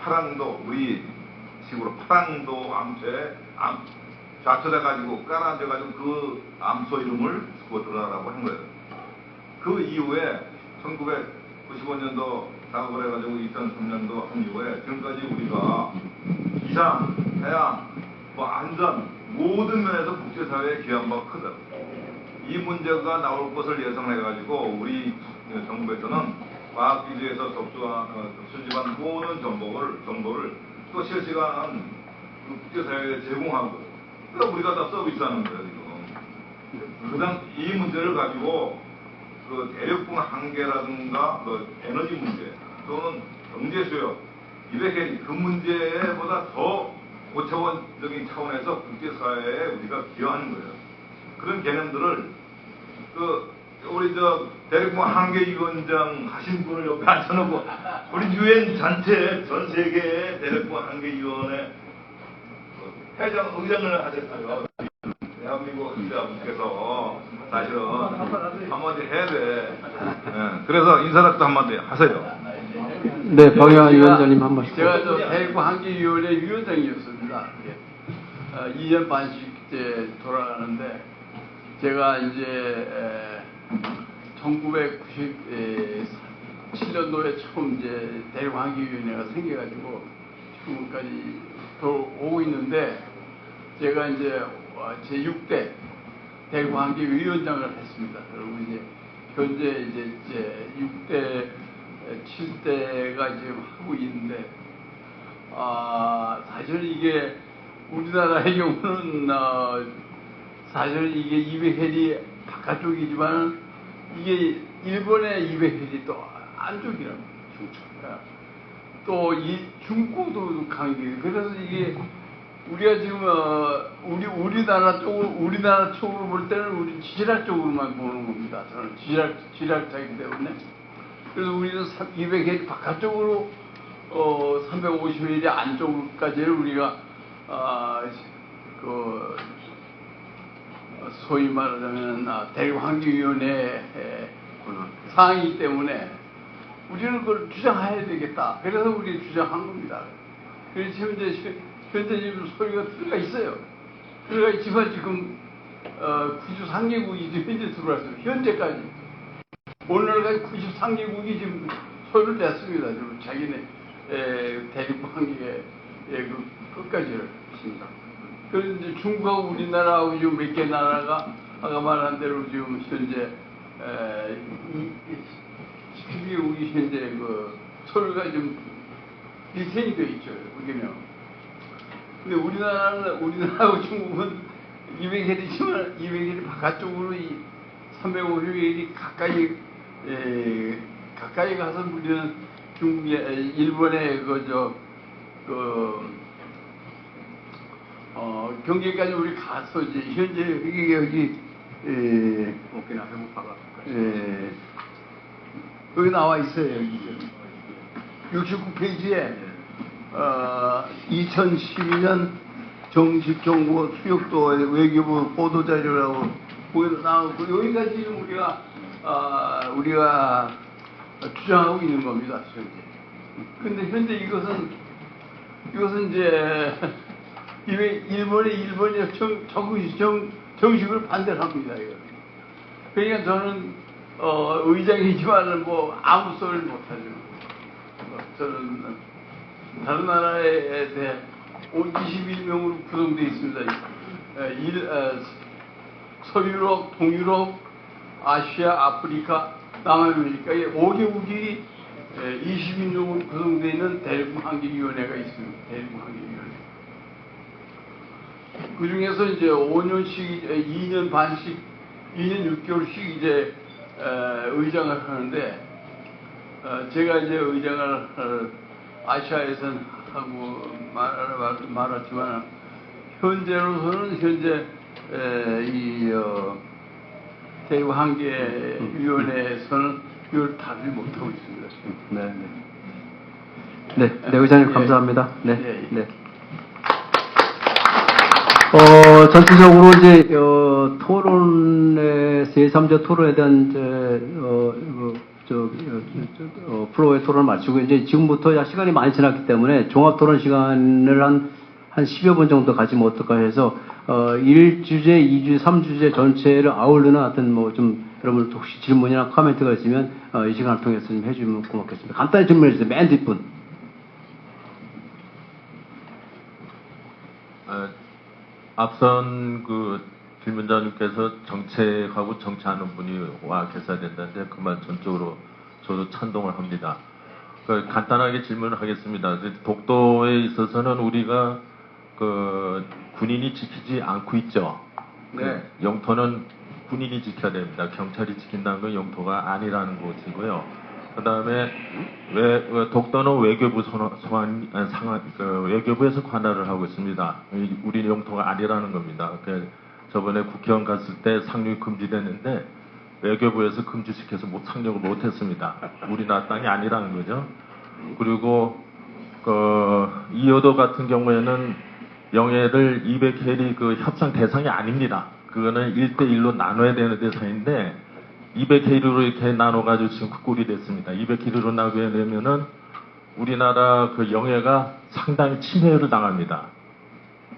파랑도, 우리 식으로 파랑도 암초에 좌초돼가지고 깔아앉아가지고 그 암소 이름을 스코트라라고 한 거예요. 그 이후에 1995년도 작업을 해가지고 2003년도 한 이후에 지금까지 우리가 기상, 해양, 안전 모든 면에서 국제사회에 기여한 바가 크다. 이 문제가 나올 것을 예상해가지고 우리 정부에서는 과학기지에서 수집한 모든 정보를 또 실시간 국제사회에 제공하고, 그러니까 우리가 다 서비스하는 거예요 지금. 그다음 이 문제를 가지고 대륙붕 한계라든가 에너지 문제 또는 경제 수요, 200회 그 문제보다 더 고차원적인 차원에서 국제사회에 우리가 기여하는 거예요. 그런 개념들을 우리 대륙 한계위원장 하신 분을 옆에 앉혀놓고 우리 유엔 전체 전 세계의 대륙 한계위원회 회장 의장을 하셨어요. 대한민국 의장님께서 사실은 한마디 해야 돼. 예, 그래서 인사답도 한마디 하세요. 네, 박영환 위원장님 한 말씀. 제가 대륙 한계위원회 위원장이었습니다. 2년 반씩 이제 돌아가는데 제가 이제 1997년도에 처음 이제 대륙 한계위원회가 생겨가지고 지금까지 오고 있는데 제가 이제 제 6대 대륙 한계위원장을 했습니다. 그리고 이제 현재 이제 6대 7대가 지금 하고 있는데 사실 이게 우리나라의 경우는 사실 이게 200헬이 바깥쪽이지만 이게 일본의 200헬이 또 안쪽이랍니다. 또 이 중국도 강력해요. 그래서 이게 우리가 지금 우리나라 쪽으로 볼 때는 우리 지질학 쪽으로만 보는 겁니다. 저는 지질학자이기 때문에. 그래서 우리는 200헬 바깥쪽으로 350헬이 안쪽까지를 우리가 소위 말하자면 대륙 한계위원회 사항이기 때문에 우리는 그걸 주장해야 되겠다. 그래서 우리 주장한 겁니다. 그래서 현재 지금 소리가 들어가 있어요. 들어가 있지만 지금 구주 3개국이 지금 현재 들어왔어요. 현재까지. 오늘까지 93개국이 지금 소리를 냈습니다. 지금 자기네 대륙 한계의 끝까지를 했습니다. 그래서 이제 중국하고 우리나라하고 지금 몇 개 나라가 아까 말한 대로 지금 현재 12개국이 현재 서류가 좀 리텐이 되어 있죠. 보면. 근데 우리나라하고 중국은 200헬이지만 200헬이 바깥쪽으로 이 350헬이 가까이 가서 우리는 일본의 경계까지 우리 가서 이제 현재 여기 오키나와 해무파가 여기 나와 있어요. 여기 69페이지에 2012년 정식 정보 수역도 외교부 보도 자료라고 거기서 나오고 여기까지 지금 우리가 주장하고 있는 겁니다. 현재. 근데 현재 이것은 이제 일본이 정식을 반대를 합니다. 이거. 그러니까 저는 의장이지만은 뭐 아무 소리를 못하죠. 저는 다른 나라에 대해 21명으로 구성되어 있습니다. 서유럽, 동유럽, 아시아, 아프리카, 남아메리카 이 5개국이 22명으로 구성되어 있는 대륙 한계위원회가 있습니다. 대륙 한계위원회. 그 중에서 이제 5년씩, 2년 반씩, 2년 6개월씩 이제 의장을 하는데 제가 이제 의장을 아시아에선 하고 말았지만 현재로서는 이 대륙 한계위원회에서는 이걸 다루지 못하고 있습니다. 네, 의장님 감사합니다. 예. 네. 전체적으로 이제 토론의 제3자 토론에 대한 프로의 토론을 마치고 이제 지금부터 시간이 많이 지났기 때문에 종합 토론 시간을 한 10여 분 정도 가지면 어떨까 해서 1주제, 2주제, 3주제 전체를 아우르는 하여튼 뭐 좀 여러분 혹시 질문이나 코멘트가 있으면 이 시간을 통해서 좀 해주면 고맙겠습니다. 간단히 질문해 주세요. 맨 뒷분. 앞선 질문자님께서 정책하고 정치하는 분이 와 계셔야 된다는데 그 말 전적으로 저도 찬동을 합니다. 간단하게 질문을 하겠습니다. 독도에 있어서는 우리가 군인이 지키지 않고 있죠. 네. 영토는 군인이 지켜야 됩니다. 경찰이 지킨다는 건 영토가 아니라는 것이고요. 그다음에 독도는 외교부 외교부에서 관할을 하고 있습니다. 우리 영토가 아니라는 겁니다. 저번에 국회의원 갔을 때 상륙이 금지됐는데 외교부에서 금지시켜서 상륙을 못했습니다. 우리나라 땅이 아니라는 거죠. 그리고 이호도 같은 경우에는 영해를 200해리 그 협상 대상이 아닙니다. 그거는 1대1로 나눠야 되는 대상인데 200해리로 이렇게 나눠가지고 지금 그 꼴이 됐습니다. 200해리로 나누게 되면은 우리나라 그 영해가 상당히 침해를 당합니다.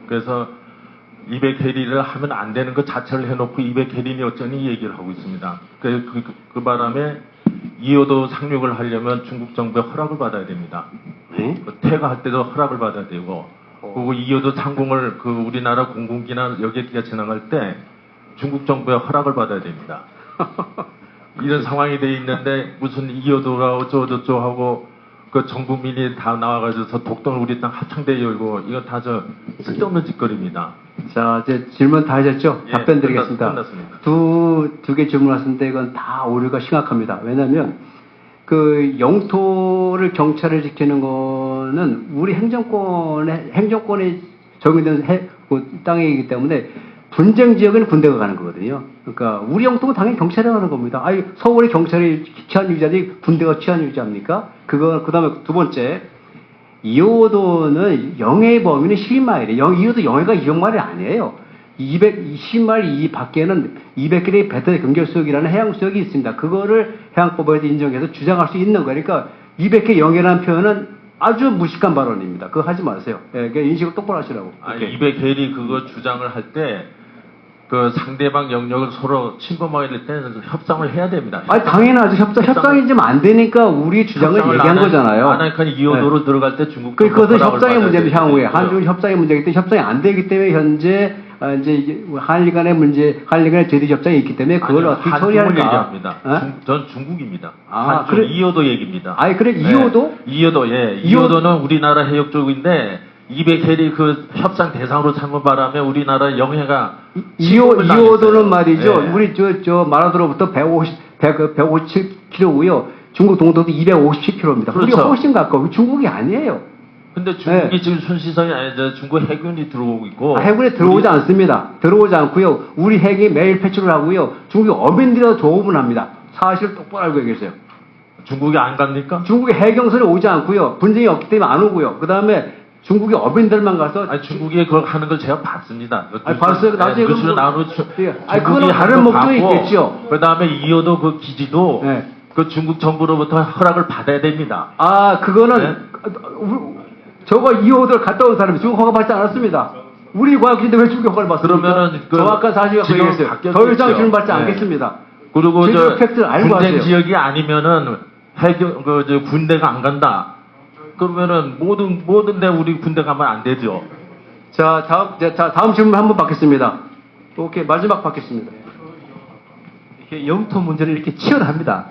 그래서 200해리를 하면 안 되는 것 자체를 해놓고 200해리니 어쩌니 얘기를 하고 있습니다. 그 바람에 이호도 상륙을 하려면 중국 정부의 허락을 받아야 됩니다. 네? 퇴가할 때도 허락을 받아야 되고, 그리고 이호도 상공을 우리나라 공군기나 여객기가 지나갈 때 중국 정부의 허락을 받아야 됩니다. 이런 상황이 돼 있는데 무슨 이호도가 어쩌고저쩌고 하고 전 국민이 다 나와가지고 독도는 우리 땅 합창대 열고 이거 다 쓸데없는 짓거리입니다. 자, 이제 질문 다 하셨죠? 예, 답변 드리겠습니다. 끝났습니다. 두 개 질문하셨는데 이건 다 오류가 심각합니다. 왜냐하면 그 영토를 경찰을 지키는 거는 우리 행정권에 적용되는 땅이기 때문에 분쟁 지역은 군대가 가는 거거든요. 그러니까 우리 영토는 당연히 경찰이 가는 겁니다. 아니 서울의 경찰이 치안 유지하지 군대가 치안 유지합니까? 그다음에 두 번째, 이호도는 영해의 범위는 12마일이에요. 이호도 영해가 200마일이 아니에요. 220마일 이 밖에는 200km 배터 경계수역이라는 해양수역이 있습니다. 그거를 해양법에서 인정해서 주장할 수 있는 거예요. 그러니까 200km 영해라는 표현은 아주 무식한 발언입니다. 그거 하지 마세요. 예, 인식을 똑바로 하시라고. 아니, 200해리 그거 주장을 할 때 그 상대방 영역을 서로 침범하게 될 때는 협상을 해야 됩니다. 아니 당연하죠. 협상이 좀 안 되니까 우리 주장을 얘기한 거잖아요. 안 하니까 이호도로 들어갈 때 중국 그것은 협상의 문제입니다. 향후에 한중 협상의 문제이기 때문에 협상이 안 되기 때문에 현재 이제 한일 간의 제도 협상이 있기 때문에 그걸 어떻게 처리할까? 얘기합니다. 어? 전 중국입니다. 아, 한중 그래? 이호도 얘기입니다. 아니 그래 이호도? 이호도 이호도는 우리나라 해역 쪽인데 200해리 그 협상 대상으로 삼은 바람에 우리나라 영해가 이호도는 말이죠. 네. 우리 저 마라도로부터 157km고요. 중국 동도도 257km입니다. 그렇죠. 우리가 훨씬 가까워. 중국이 아니에요. 근데 중국이 네. 지금 순시성이 아니죠. 중국 해군이 들어오고 있고. 해군에 들어오지 않습니다. 들어오지 않고요. 우리 핵이 매일 패출을 하고요. 중국이 어민들에서 조업을 합니다. 사실 똑바로 알고 계세요. 중국이 안 갑니까? 중국의 해경선이 오지 않고요. 분쟁이 없기 때문에 안 오고요. 그 다음에 중국의 어민들만 가서 아니 중국이 그걸 하는 걸 제가 봤습니다. 아니, 봤어요. 나중에 뉴스로 그건 나오는 아니, 그거는 다른 목적이 있겠죠. 그 다음에 이호도 그 기지도 네. 그 중국 정부로부터 허락을 받아야 됩니다. 아, 그거는 네? 저거 이호도를 갔다 온 사람이 중국 허가 받지 않았습니다. 우리 과학진데 왜 중국 허가를 받습니까? 그러면은 그 정확한 사실을 지금 얘기했어요. 바뀌었겠죠. 더 이상 질문 받지 네. 않겠습니다. 그리고 제대로 팩트를 알고 분쟁 하세요. 지역이 아니면은 군대가 안 간다. 그러면은 모든 데 우리 군대 가면 안 되죠. 자, 다음 질문 한번 받겠습니다. 오케이, 마지막 받겠습니다. 이렇게 영토 문제를 이렇게 치열합니다.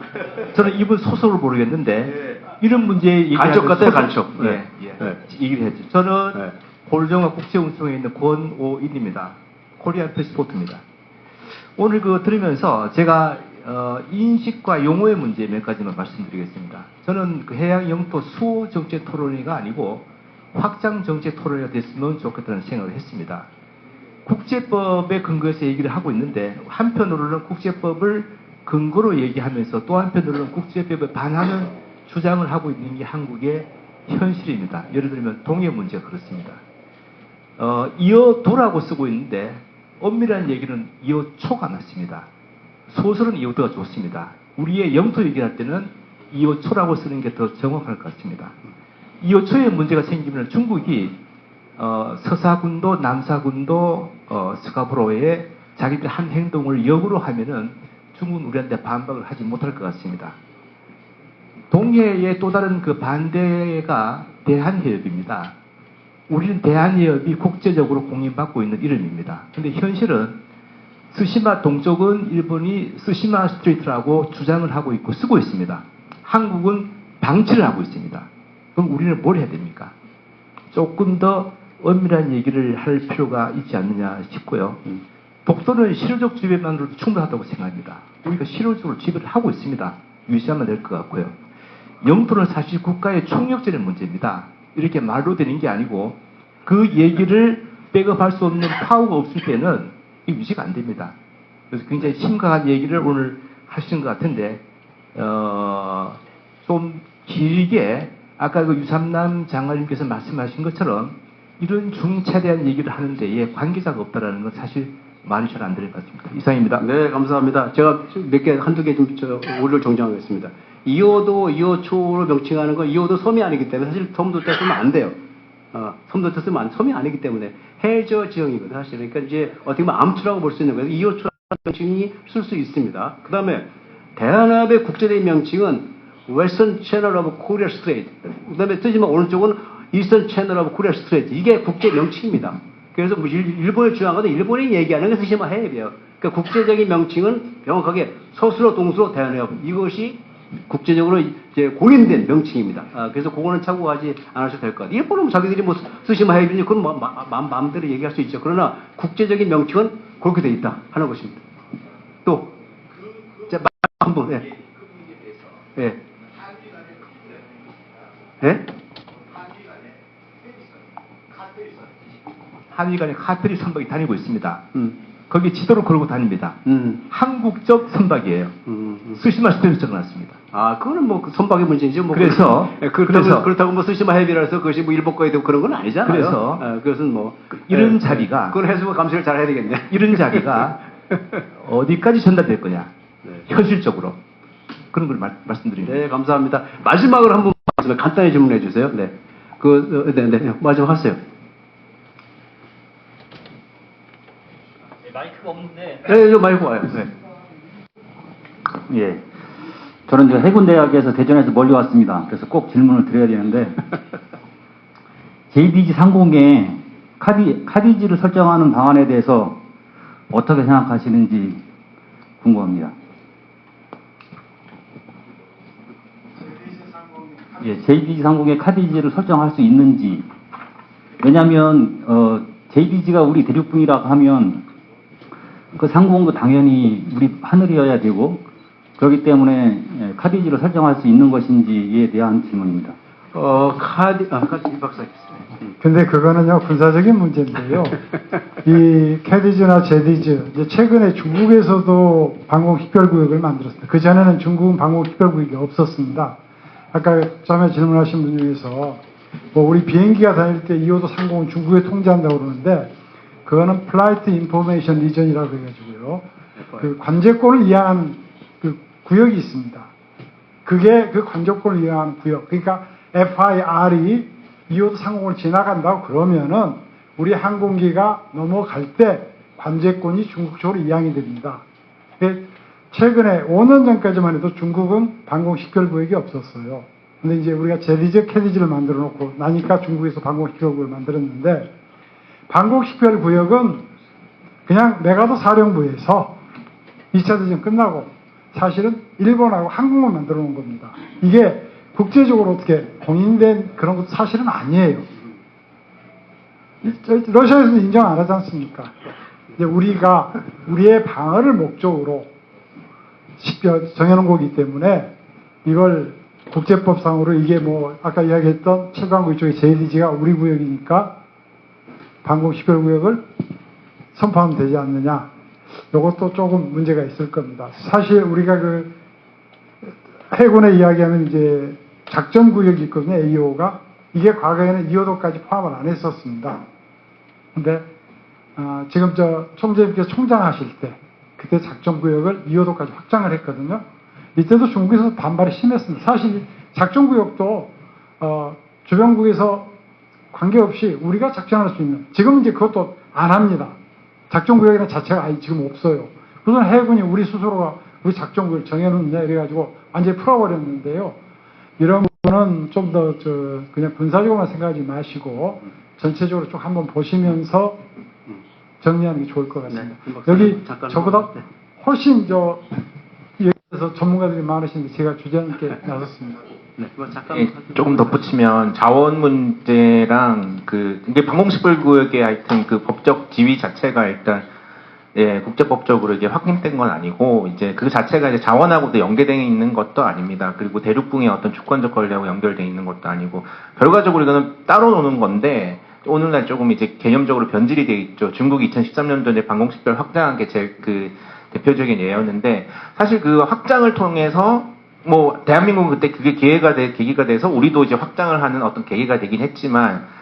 저는 이분 소설을 모르겠는데 이런 문제 얘기하는 간첩 같아요, 간첩. 예, 네. 얘기를 했죠. 저는 네. 골정화 국제운송에 있는 권오인입니다. 코리안 패스포트입니다. 오늘 그거 들으면서 제가 인식과 용어의 문제 몇 가지만 말씀드리겠습니다. 저는 그 해양 영토 수호 정책 토론회가 아니고 확장 정책 토론회가 됐으면 좋겠다는 생각을 했습니다. 국제법에 근거해서 얘기를 하고 있는데 한편으로는 국제법을 근거로 얘기하면서 또 한편으로는 국제법에 반하는 주장을 하고 있는 게 한국의 현실입니다. 예를 들면 동해 문제가 그렇습니다. 이어도라고 쓰고 있는데 엄밀한 얘기는 이어초가 맞습니다. 소설은 이어도가 좋습니다. 우리의 영토 얘기할 때는 이어초라고 쓰는 게 더 정확할 것 같습니다. 이어초에 문제가 생기면 중국이 서사군도 남사군도 스카보로에 자기들 한 행동을 역으로 하면은 중국은 우리한테 반박을 하지 못할 것 같습니다. 동해의 또 다른 그 반대가 대한해협입니다. 우리는 대한해협이 국제적으로 공인받고 있는 이름입니다. 근데 현실은 스시마 동쪽은 일본이 스시마 스트리트라고 주장을 하고 있고 쓰고 있습니다. 한국은 방치를 하고 있습니다. 그럼 우리는 뭘 해야 됩니까? 조금 더 엄밀한 얘기를 할 필요가 있지 않느냐 싶고요. 독도는 실효적 지배만으로도 충분하다고 생각합니다. 우리가 실효적으로 지배를 하고 있습니다. 유지하면 될 것 같고요. 영토는 사실 국가의 총력적인 문제입니다. 이렇게 말로 되는 게 아니고 그 얘기를 백업할 수 없는 파워가 없을 때는 이 유지가 안 됩니다. 그래서 굉장히 심각한 얘기를 오늘 하시는 것 같은데 좀 길게 아까 그 유삼남 장관님께서 말씀하신 것처럼 이런 중차대한 얘기를 하는 데에 관계자가 없다라는 건 사실 말이 잘 안 되는 것 같습니다. 이상입니다. 네, 감사합니다. 제가 한두 개 좀 오류를 정정하겠습니다. 2호도 2호초로 명칭하는 건 2호도 섬이 아니기 때문에 사실 섬도 때 쓰면 안 돼요. 섬도 때 쓰면 섬이 아니기 때문에 해저 지형이거든요, 사실. 그러니까 이제 어떻게 보면 암초라고 볼 수 있는 거예요. 2호초라는 명칭이 쓸 수 있습니다. 그 다음에 대한합의 국제적인 명칭은 Western Channel of Korea Strait. 그 다음에 뜨지만 오른쪽은 Eastern Channel of Korea Strait. 이게 국제 명칭입니다. 그래서 뭐 일본을 주장한 건 일본이 얘기하는 게 사실 해협이에요. 그러니까 국제적인 명칭은 명확하게 서수로 동수로 대한해협. 이것이 국제적으로 이제 공인된 명칭입니다. 그래서 그거는 참고하지 않으셔도 될 것 같아요. 일본은 뭐 자기들이 뭐 쓰시마 해협이니 그건 뭐 마음대로 얘기할 수 있죠. 그러나 국제적인 명칭은 그렇게 돼 있다 하는 것입니다. 또, 자, 한번, 예. 예. 예? 한일 간에 카트리 선박이 다니고 있습니다. 거기 지도를 걸고 다닙니다. 한국적 선박이에요. 스시마 스텝이 적어놨습니다. 아, 그거는 뭐 그 선박의 문제이죠. 뭐 그래서, 그렇다고 뭐 쓰시마 해협이라서 그것이 뭐 일본 거에 되고 그런 건 아니잖아요. 그래서 그것은 뭐 이런 자리가 그건 해수부 감시를 잘 해야 되겠네. 이런 자리가 어디까지 전달될 거냐? 네. 현실적으로 그런 걸 말씀드립니다. 네, 감사합니다. 마지막으로 한 분 간단히 질문해 주세요. 네, 네, 마지막 하세요. 마이크가 없는데. 네, 저 마이크 와요. 네. 예. 저는 저 해군대학에서 대전에서 멀리 왔습니다. 그래서 꼭 질문을 드려야 되는데, JDG 상공에 카디지를 설정하는 방안에 대해서 어떻게 생각하시는지 궁금합니다. 예, JDG 상공에 카디지를 설정할 수 있는지. 왜냐하면 JDG가 우리 대륙붕이라고 하면 그 상공도 당연히 우리 하늘이어야 되고 그렇기 때문에 카디지를 설정할 수 있는 것인지에 대한 질문입니다. 카디 박사님. 근데 그거는요 군사적인 문제인데요. 이 캐디즈나 제디즈 이제 최근에 중국에서도 방공식별구역을 만들었습니다. 그 전에는 중국은 방공식별구역이 없었습니다. 아까 처음에 질문하신 분 중에서 뭐 우리 비행기가 다닐 때 2호도 상공은 중국에 통제한다고 그러는데 그거는 플라이트 인포메이션 리전이라고 해가지고요. 그 관제권을 이양한 그 구역이 있습니다. 그게 그 관제권을 이양한 구역. 그러니까 FIR이 2호도 상공을 지나간다고 그러면은 우리 항공기가 넘어갈 때 관제권이 중국 쪽으로 이양이 됩니다. 최근에 5년 전까지만 해도 중국은 방공식별구역이 없었어요. 근데 이제 우리가 제디즈, 캐디즈를 만들어 놓고 나니까 중국에서 방공식별구역을 만들었는데 방공식별구역은 그냥 메가도 사령부에서 2차 대전 끝나고 사실은 일본하고 한국만 만들어 놓은 겁니다. 이게 국제적으로 어떻게 공인된 그런 것도 사실은 아니에요. 러시아에서도 인정 안 하지 않습니까? 이제 우리가 우리의 방어를 목적으로 정해놓은 거기 때문에 이걸 국제법상으로 이게 뭐 아까 이야기했던 최강구 쪽의 JDG가 우리 구역이니까 방공식별구역을 선포하면 되지 않느냐. 이것도 조금 문제가 있을 겁니다. 사실 우리가 그 해군에 이야기하면 이제 작전구역이 있거든요. AO가. 이게 과거에는 2호도까지 포함을 안 했었습니다. 근데 지금 저 총재님께서 총장하실 때 그때 작전구역을 2호도까지 확장을 했거든요. 이때도 중국에서 반발이 심했습니다. 사실 작전구역도 주변국에서 관계없이 우리가 작전할 수 있는 지금 이제 그것도 안 합니다. 작전구역이라는 자체가 아예 지금 없어요. 우선 해군이 우리 스스로가 우리 작전구역을 정해놓느냐 이래가지고 완전히 풀어버렸는데요. 이런 부분은 좀 더 그냥 군사적으로만 생각하지 마시고 전체적으로 쭉 한번 보시면서 정리하는 게 좋을 것 같습니다. 네, 여기 저보다 훨씬 여기서 전문가들이 많으신데 제가 주장님께 나섰습니다. 네, 잠깐 예, 조금 덧붙이면 자원 문제랑 이게 방공식별구역의 하여튼 그 법적 지위 자체가 일단 예, 국제법적으로 이제 확인된 건 아니고 이제 그 자체가 이제 자원하고도 연계되어 있는 것도 아닙니다. 그리고 대륙붕의 어떤 주권적 권리하고 연결되어 있는 것도 아니고 결과적으로 이거는 따로 노는 건데 오늘날 조금 이제 개념적으로 변질이 되어 있죠. 중국이 2013년도에 방공식별 확장한 게 제일 그 대표적인 예였는데 사실 그 확장을 통해서 뭐 대한민국은 그때 그게 계기가 돼서 우리도 이제 확장을 하는 어떤 계기가 되긴 했지만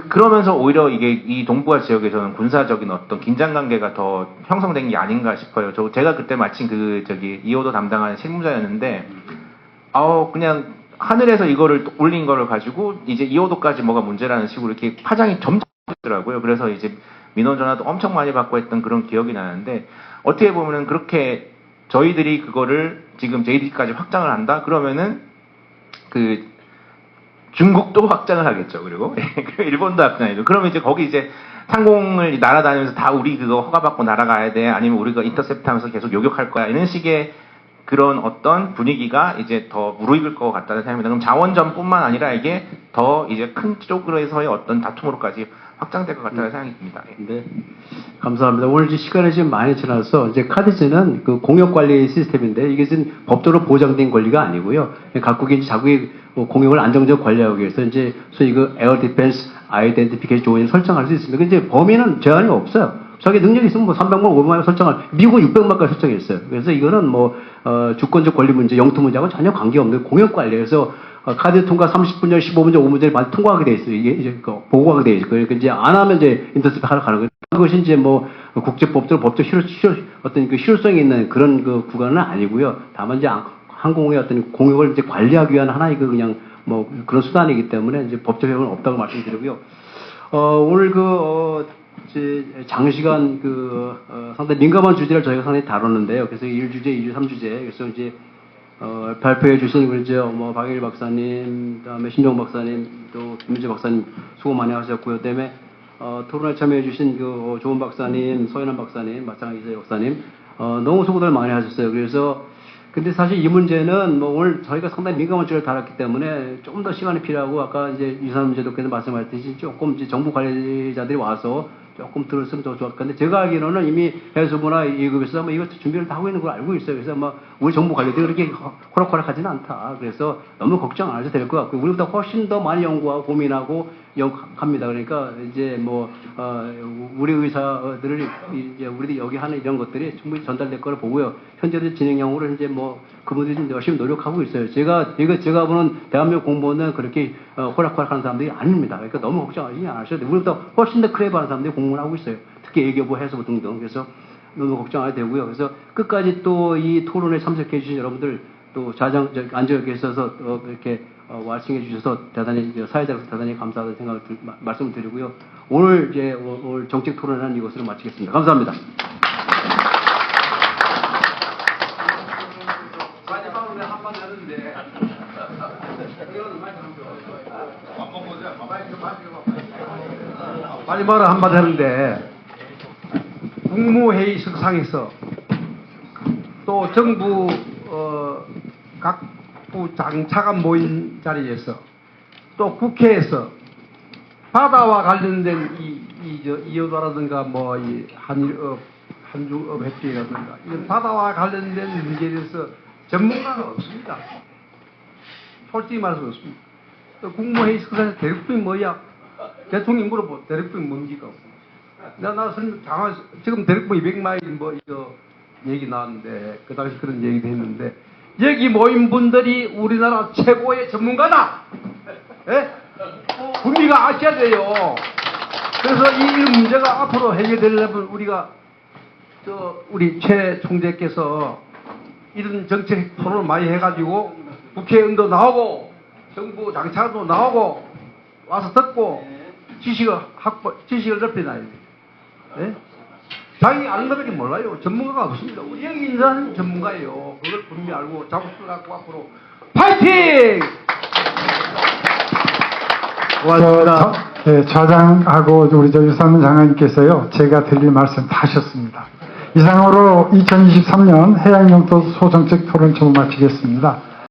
그러면서 오히려 이게 이 동북아 지역에서는 군사적인 어떤 긴장 관계가 더 형성된 게 아닌가 싶어요. 제가 그때 마침 이호도 담당하는 실무자였는데 그냥 하늘에서 이거를 올린 거를 가지고 이제 이호도까지 뭐가 문제라는 식으로 이렇게 파장이 점점 있더라고요. 그래서 이제 민원 전화도 엄청 많이 받고 했던 그런 기억이 나는데 어떻게 보면은 그렇게 저희들이 그거를 지금 JD까지 확장을 한다? 그러면은 중국도 확장을 하겠죠. 그리고 일본도 확장해죠. 그러면 이제 거기 이제 상공을 날아다니면서 다 우리 그거 허가받고 날아가야 돼. 아니면 우리가 인터셉트하면서 계속 요격할 거야. 이런 식의 그런 어떤 분위기가 이제 더 무르익을 것 같다는 생각입니다. 그럼 자원전뿐만 아니라 이게 더 이제 큰 쪽으로서의 어떤 다툼으로까지 확장될 것 같다는 생각이 듭니다. 네. 감사합니다. 오늘 이제 시간이 지금 많이 지나서 이제 카드제는 그 공역 관리 시스템인데 이게 지금 법적으로 보장된 권리가 아니고요. 각국이 자국의 공역을 안정적으로 관리하기 위해서 이제 소위 그 에어 디펜스 아이덴티피케이션 조언을 설정할 수 있습니다. 근데 범위는 제한이 없어요. 자기 능력이 있으면 뭐 300만, 500만 설정할, 미국은 600만까지 설정했어요. 그래서 이거는 주권적 권리 문제, 영토 문제하고 전혀 관계없는 공역 관리에서 카드 통과 30분전, 15분전, 5분전이 많이 통과하게 돼 있어요. 이게 이제 보고하게 돼 있어요. 그러니까 이제 안 하면 이제 인터셉트 하러 가는 거예요. 그것이 이제 국제법적, 법적 어떤 그 실효성이 있는 그런 그 구간은 아니고요. 다만 이제 항공의 어떤 공역을 이제 관리하기 위한 하나의 그냥 그런 수단이기 때문에 이제 법적 효력은 없다고 말씀드리고요. 오늘 이제 장시간 상당히 민감한 주제를 저희가 상당히 다뤘는데요. 그래서 1주제, 2주, 3주제. 그래서 이제 발표해 주신 박영일 박사님, 그다음에 신종 박사님, 또 김민재 박사님 수고 많이 하셨고요. 그다음에 토론에 참여해 주신 조은 박사님, 서현환 박사님, 마창 이재 박사님 너무 수고들 많이 하셨어요. 그래서 근데 사실 이 문제는 오늘 저희가 상당히 민감한 주제를 다뤘기 때문에 조금 더 시간이 필요하고 아까 이제 유산 문제도께서 말씀하셨듯이 조금 이제 정부 관리자들이 와서 조금 들었으면 더 좋았을 건데 제가 알기로는 이미 해수부나 2급에서 이거 준비를 다 하고 있는 걸 알고 있어요. 그래서 우리 정부 관리들이 그렇게 호락호락하지는 않다. 그래서 너무 걱정 안 하셔도 될 것 같고 우리보다 훨씬 더 많이 연구하고 고민하고 합니다. 그러니까 이제 우리 의사들을 이제 우리들이 여기 하는 이런 것들이 충분히 전달될 거를 보고요. 현재도 진행형으로 이제 그분들이 좀 열심히 노력하고 있어요. 제가 보는 대한민국 공무원은 그렇게 호락호락하는 사람들이 아닙니다. 그러니까 너무 걱정하지 않으셔도 돼요. 우리보다 훨씬 더 크레이브한 사람들이 공무원을 하고 있어요. 특히 외교부, 해수부 등등. 그래서 너무 걱정 안 해도 되고요. 그래서 끝까지 또 이 토론에 참석해 주신 여러분들 또 앉아 계셔서 이렇게 왈칭해 주셔서 대단히 사회자로서 대단히 감사하다는 생각을 말씀을 드리고요. 오늘 정책 토론은 이것으로 마치겠습니다. 감사합니다. 마지막으로 한마디 하는데 국무회의석상에서 또 정부 각부 장차관 모인 자리에서 또 국회에서 바다와 관련된 이호도라든가 이 한중업 협정이라든가 이런 바다와 관련된 문제에 대해서 전문가가 없습니다. 솔직히 말해서 없습니다. 국무회의 석상에서 대륙붕이 뭐야? 대통령이 물어보 대륙붕이 뭔지가 없습니다. 나 지금 대륙붕 200마일 이거 얘기 나왔는데 그 당시 그런 얘기도 했는데 여기 모인 분들이 우리나라 최고의 전문가다. 예? 국민가 아셔야 돼요. 그래서 이 문제가 앞으로 해결되려면 우리 최 총재께서 이런 정책 토론을 많이 해가지고 국회의원도 나오고 정부 장차도 나오고 와서 듣고 지식을 넓혀놔야 돼요. 예? 자기 아는 것밖에 몰라요. 전문가가 없습니다. 우리 여기 인사는 전문가예요. 그걸 분명히 알고 자부심을 갖고 앞으로 파이팅! 고맙습니다. 차장하고 우리 유산문 장관님께서요. 제가 드릴 말씀 다 하셨습니다. 이상으로 2023년 해양영토 소정책 토론 처음 마치겠습니다.